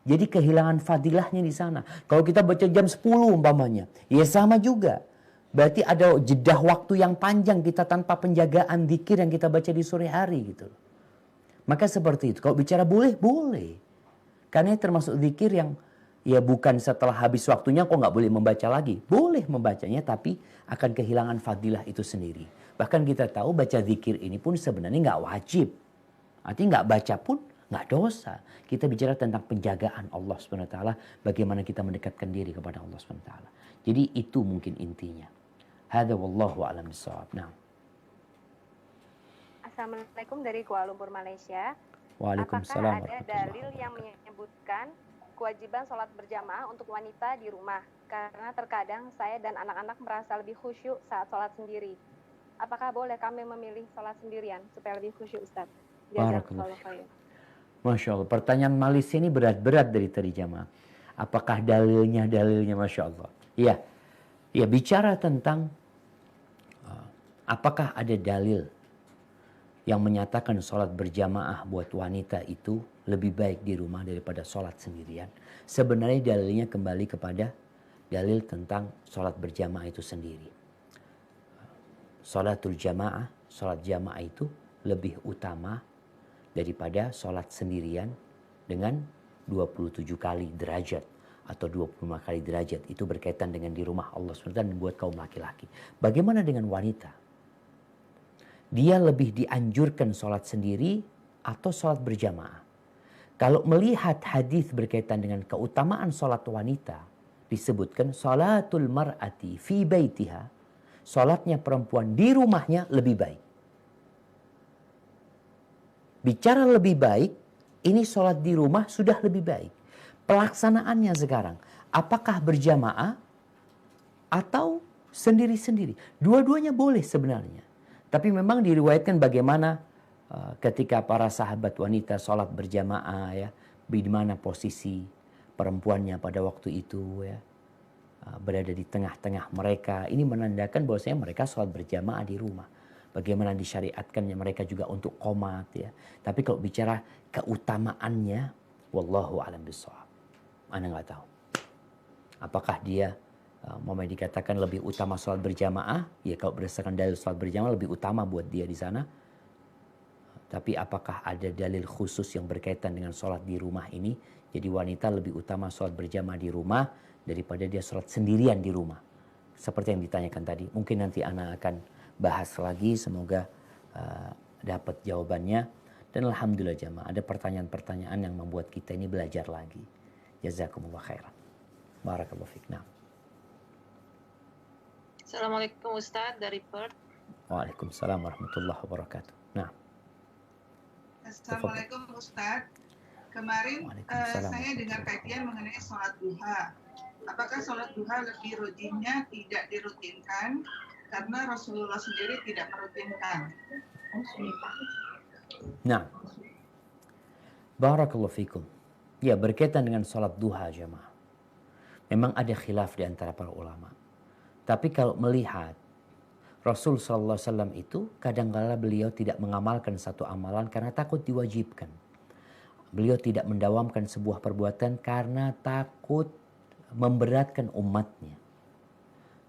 Jadi kehilangan fadilahnya di sana. Kalau kita baca jam 10 umpamanya, ya sama juga. Berarti ada jedah waktu yang panjang kita tanpa penjagaan zikir yang kita baca di sore hari gitu. Maka seperti itu. Kalau bicara boleh, boleh. Karena ini termasuk zikir yang ya bukan setelah habis waktunya kok nggak boleh membaca lagi. Boleh membacanya tapi akan kehilangan fadilah itu sendiri. Bahkan kita tahu baca zikir ini pun sebenarnya nggak wajib. Artinya nggak baca pun nggak dosa. Kita bicara tentang penjagaan Allah SWT. Bagaimana kita mendekatkan diri kepada Allah SWT. Jadi itu mungkin intinya. Hadza wallahu a'lam bishawab. Nah. Assalamualaikum dari Kuala Lumpur, Malaysia. Waalaikumsalam. Apakah ada dalil yang menyebutkan kewajiban sholat berjamaah untuk wanita di rumah? Karena terkadang saya dan anak-anak merasa lebih khusyuk saat sholat sendiri. Apakah boleh kami memilih sholat sendirian supaya lebih khusyuk, Ustaz? Jazakallahu khairan. Masya Allah. Pertanyaan Malaysia ini berat-berat dari tadi jamaah. Apakah dalilnya? Masya Allah. Iya. Ya, bicara tentang apakah ada dalil yang menyatakan sholat berjamaah buat wanita itu lebih baik di rumah daripada sholat sendirian. Sebenarnya dalilnya kembali kepada dalil tentang sholat berjamaah itu sendiri. Sholatul jamaah, sholat jamaah itu lebih utama daripada sholat sendirian dengan 27 kali derajat atau 25 kali derajat. Itu berkaitan dengan di rumah Allah SWT dan buat kaum laki-laki. Bagaimana dengan wanita? Dia lebih dianjurkan sholat sendiri atau sholat berjamaah? Kalau melihat hadis berkaitan dengan keutamaan sholat wanita, disebutkan sholatul mar'ati fi baitiha, sholatnya perempuan di rumahnya lebih baik. Bicara lebih baik, ini sholat di rumah sudah lebih baik. Pelaksanaannya sekarang, apakah berjamaah atau sendiri-sendiri? Dua-duanya boleh sebenarnya. Tapi memang diriwayatkan bagaimana ketika para sahabat wanita sholat berjamaah, ya, di mana posisi perempuannya pada waktu itu, ya, berada di tengah-tengah mereka. Ini menandakan bahwasanya mereka sholat berjamaah di rumah. Bagaimana disyariatkannya mereka juga untuk qomat, ya. Tapi kalau bicara keutamaannya, wallahu a'lam bishawab. Anda nggak tahu. Apakah dia mau dikatakan lebih utama sholat berjamaah? Ya kalau berdasarkan dalil sholat berjamaah lebih utama buat dia di sana. Tapi apakah ada dalil khusus yang berkaitan dengan sholat di rumah ini? Jadi wanita lebih utama sholat berjamaah di rumah daripada dia sholat sendirian di rumah. Seperti yang ditanyakan tadi. Mungkin nanti Ana akan bahas lagi. Semoga dapat jawabannya. Dan alhamdulillah jamaah ada pertanyaan-pertanyaan yang membuat kita ini belajar lagi. Jazakumullah khairan. Barakallahu fiik. Nah. Assalamualaikum Ustaz dari Perth. Waalaikumsalam warahmatullahi wabarakatuh. Nah. Assalamualaikum Ustaz. Kemarin saya dengar kajian mengenai sholat duha. Apakah sholat duha lebih rutinnya tidak dirutinkan karena Rasulullah sendiri tidak merutinkan? Nah. Barakallahu fiikum. Ya, berkaitan dengan sholat duha jamaah. Memang ada khilaf di antara para ulama. Tapi kalau melihat Rasul SAW itu kadang-kala beliau tidak mengamalkan satu amalan karena takut diwajibkan. Beliau tidak mendawamkan sebuah perbuatan karena takut memberatkan umatnya.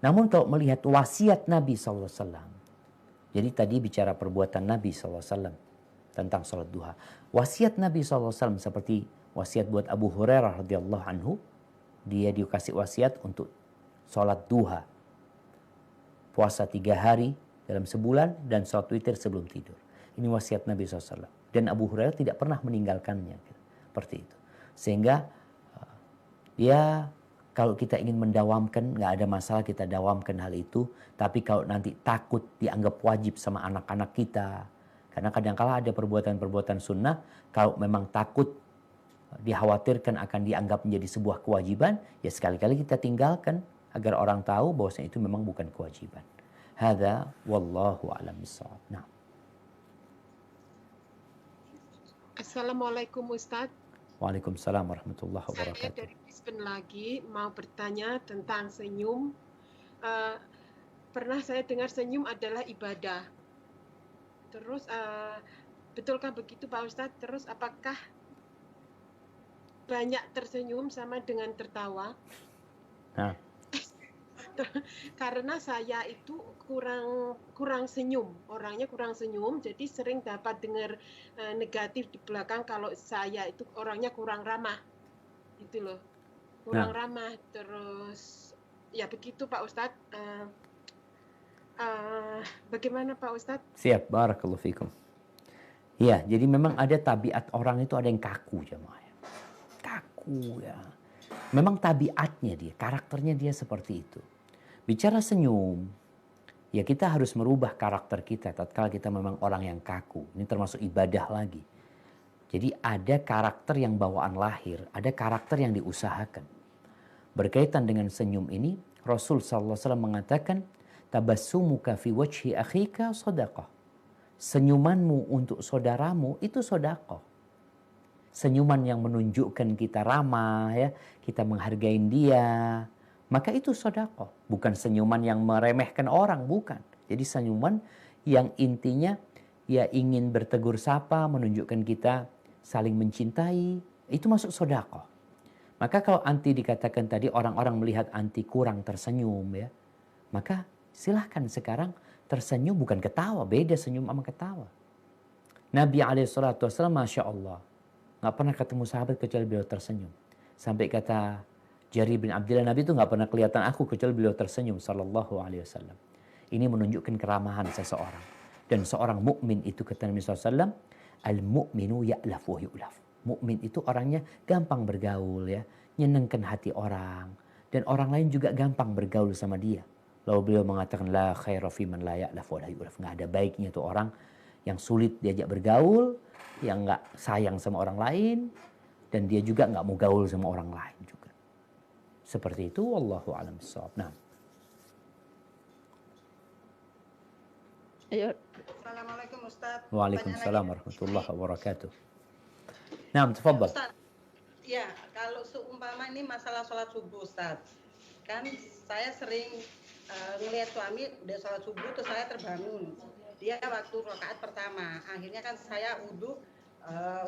Namun kalau melihat wasiat Nabi SAW, Jadi tadi bicara perbuatan Nabi SAW tentang sholat duha. Wasiat Nabi SAW seperti wasiat buat Abu Hurairah radhiyallahu anhu, dia dikasih wasiat untuk sholat duha. Puasa 3 hari dalam sebulan dan sholat witir sebelum tidur. Ini wasiat Nabi SAW. Dan Abu Hurairah tidak pernah meninggalkannya. Seperti itu. Sehingga ya kalau kita ingin mendawamkan, nggak ada masalah kita dawamkan hal itu. Tapi kalau nanti takut dianggap wajib sama anak-anak kita. Karena kadang-kala ada perbuatan-perbuatan sunnah, kalau memang takut dikhawatirkan akan dianggap menjadi sebuah kewajiban, ya sekali-kali kita tinggalkan agar orang tahu bahwasanya itu memang bukan kewajiban. Hadza wallahu a'lam bissawab. Nah. Assalamualaikum Ustadz. Waalaikumsalam warahmatullahi wabarakatuh. Saya dari Brisbane lagi mau bertanya tentang senyum. Pernah saya dengar senyum adalah ibadah. Terus betulkah begitu Pak Ustadz? Terus apakah banyak tersenyum sama dengan tertawa? Nah. Karena saya itu kurang senyum, orangnya kurang senyum, jadi sering dapat dengar negatif di belakang kalau saya itu orangnya kurang ramah, gitu loh, kurang ramah. Terus ya begitu Pak Ustadz. Bagaimana Pak Ustadz? Siap, barakallahu fikum. Ya, jadi memang ada tabiat orang itu ada yang kaku jemaah. Kaku ya. Memang tabiatnya dia, karakternya dia seperti itu. Bicara senyum, ya kita harus merubah karakter kita tatkala kita memang orang yang kaku. Ini termasuk ibadah lagi. Jadi ada karakter yang bawaan lahir, ada karakter yang diusahakan. Berkaitan dengan senyum ini, Rasul SAW mengatakan, tabassumuka fi wajhi akhika sadaqah. Senyumanmu untuk saudaramu itu sedekah. Senyuman yang menunjukkan kita ramah, ya, kita menghargai dia, maka itu sedekah. Bukan senyuman yang meremehkan orang, bukan. Jadi senyuman yang intinya ya ingin bertegur sapa, menunjukkan kita saling mencintai, itu masuk sedekah. Maka kalau anti dikatakan tadi orang-orang melihat anti kurang tersenyum, ya, maka silahkan sekarang tersenyum, bukan ketawa, beda senyum sama ketawa. Nabi SAW, Masya Allah, nggak pernah ketemu sahabat kecuali beliau tersenyum. Sampai kata Jarir bin Abdillah, Nabi itu nggak pernah kelihatan aku kecuali beliau tersenyum, sallallahu alaihi wasallam. Ini menunjukkan keramahan seseorang. Dan seorang mukmin itu kata Nabi SAW, al-mu'minu ya'laf wa yu'laf. Mukmin itu orangnya gampang bergaul, ya, nyenengkan hati orang, dan orang lain juga gampang bergaul sama dia. Lalu beliau mengatakan la khaira fi man la ya'laf wa la yu'laf. Nggak ada baiknya itu orang yang sulit diajak bergaul, yang nggak sayang sama orang lain, dan dia juga nggak mau gaul sama orang lain juga. Seperti itu, wallahu a'lam bishawab. Nah. Ayo. Assalamualaikum Ustaz. Waalaikumsalam warahmatullahi wabarakatuh. Nah, tafadhal. Ustaz, ya, kalau seumpama ini masalah sholat subuh Ustaz. Kan saya sering ngelihat suami udah sholat subuh terus saya terbangun. Dia waktu rakaat pertama, akhirnya kan saya wudhu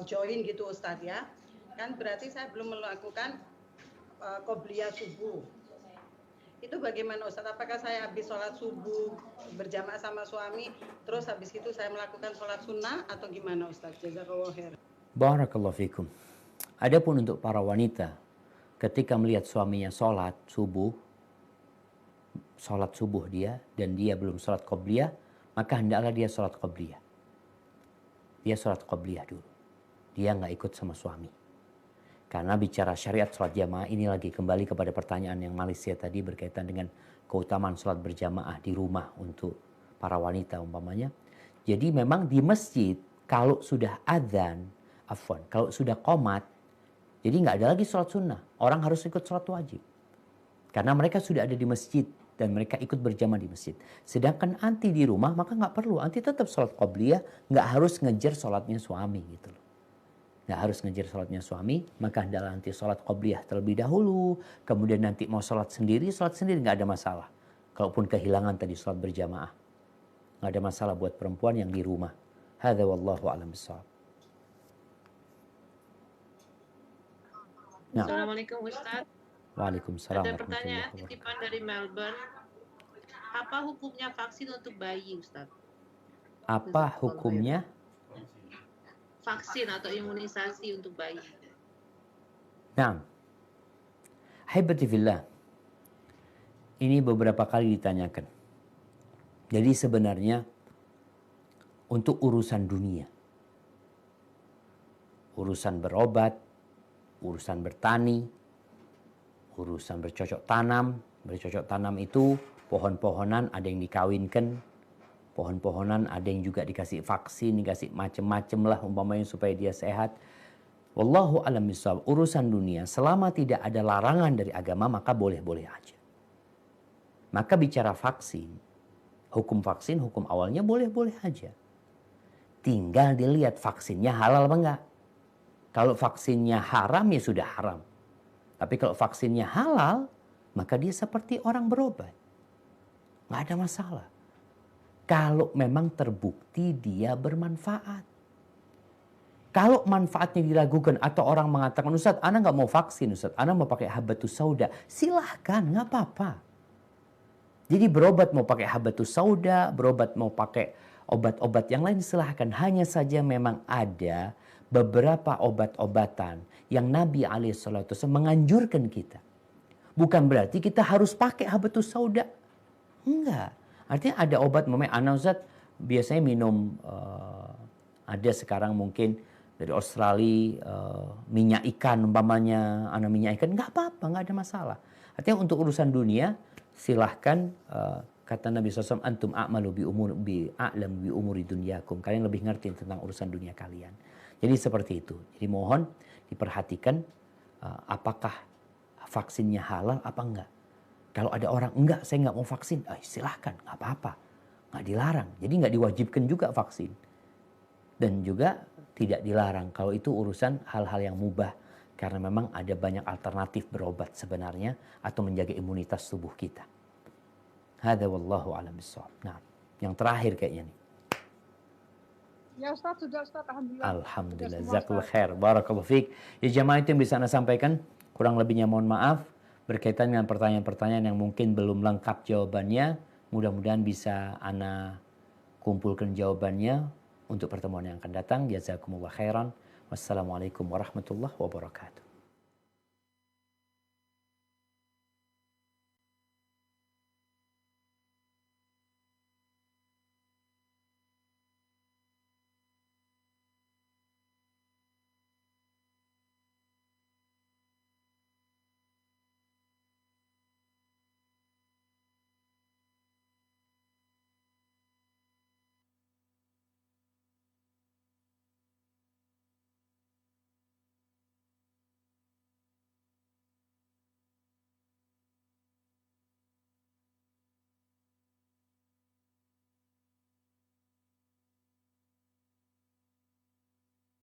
join gitu Ustaz ya. Kan berarti saya belum melakukan qobliyah subuh. Itu bagaimana Ustaz? Apakah saya habis sholat subuh berjamaah sama suami, terus habis itu saya melakukan sholat sunnah atau gimana Ustaz? Jazakallahu khair. Barakallahu fikum. Adapun untuk para wanita, ketika melihat suaminya sholat subuh dia, dan dia belum sholat qobliyah, maka hendaklah dia sholat qobliyah. Dia sholat qobliyah dulu. Dia nggak ikut sama suami. Karena bicara syariat sholat jamaah, ini lagi kembali kepada pertanyaan yang Malaysia tadi berkaitan dengan keutamaan sholat berjamaah di rumah untuk para wanita umpamanya. Jadi memang di masjid kalau sudah adzan, kalau sudah qomat, jadi nggak ada lagi sholat sunnah. Orang harus ikut sholat wajib. Karena mereka sudah ada di masjid dan mereka ikut berjamaah di masjid. Sedangkan anti di rumah maka nggak perlu. Anti tetap sholat qobliyah, nggak harus ngejar sholatnya suami gitu loh. Nggak harus ngejar sholatnya suami, maka hendaklah nanti sholat qobliyah terlebih dahulu, kemudian nanti mau sholat sendiri nggak ada masalah. Kalaupun kehilangan tadi sholat berjamaah, nggak ada masalah buat perempuan yang di rumah. Hadza wallahu a'lam bishawab. Nah. Assalamualaikum Ustaz. Waalaikumsalam. Ada pertanyaan titipan dari Melbourne. Apa hukumnya vaksin untuk bayi Ustaz? Jazakallah Apa hukumnya? Vaksin atau imunisasi untuk bayi. Nah, Ahibati fillah, ini beberapa kali ditanyakan. Jadi sebenarnya untuk urusan dunia, urusan berobat, urusan bertani, urusan bercocok tanam. Bercocok tanam itu pohon-pohonan ada yang dikawinkan, pohon-pohonan ada yang juga dikasih vaksin, dikasih macam-macam lah umpamanya supaya dia sehat. Wallahu a'lam bishawab. Urusan dunia selama tidak ada larangan dari agama maka boleh-boleh aja. Maka bicara vaksin, hukum awalnya boleh-boleh aja. Tinggal dilihat vaksinnya halal apa enggak. Kalau vaksinnya haram ya sudah haram. Tapi kalau vaksinnya halal, maka dia seperti orang berobat. Nggak ada masalah. Kalau memang terbukti dia bermanfaat. Kalau manfaatnya diragukan atau orang mengatakan, Ustaz, ana nggak mau vaksin, Ustaz, ana mau pakai habatus sauda. Silahkan, nggak apa-apa. Jadi berobat mau pakai habatus sauda, berobat mau pakai obat-obat yang lain silahkan. Hanya saja memang ada beberapa obat-obatan yang Nabi SAW menganjurkan kita. Bukan berarti kita harus pakai habatus sauda. Enggak. Artinya ada obat, ana Ustaz biasanya minum, ada sekarang mungkin dari Australia minyak ikan umpamanya, ana minyak ikan, nggak apa-apa, nggak ada masalah. Artinya untuk urusan dunia silahkan, kata Nabi SAW, antum a'malu a'lam bi umuri dunyakum. Kalian lebih ngerti tentang urusan dunia kalian. Jadi seperti itu. Jadi mohon diperhatikan apakah vaksinnya halal apa enggak. Kalau ada orang enggak, saya nggak mau vaksin, silahkan, nggak apa-apa, nggak dilarang. Jadi nggak diwajibkan juga vaksin. Dan juga tidak dilarang kalau itu urusan hal-hal yang mubah karena memang ada banyak alternatif berobat sebenarnya atau menjaga imunitas tubuh kita. Hadza wallahu a'lam bishawab. Nah, yang terakhir kayaknya nih. Ya Ustaz, sudah Ustaz, alhamdulillah. Alhamdulillah, jazakallahu khair, barakallahu fiik. Ya jamaah itu yang bisa Anda sampaikan, kurang lebihnya mohon maaf berkaitan dengan pertanyaan-pertanyaan yang mungkin belum lengkap jawabannya. Mudah-mudahan bisa Anda kumpulkan jawabannya untuk pertemuan yang akan datang. Jazakumullah khairan. Wassalamualaikum warahmatullahi wabarakatuh.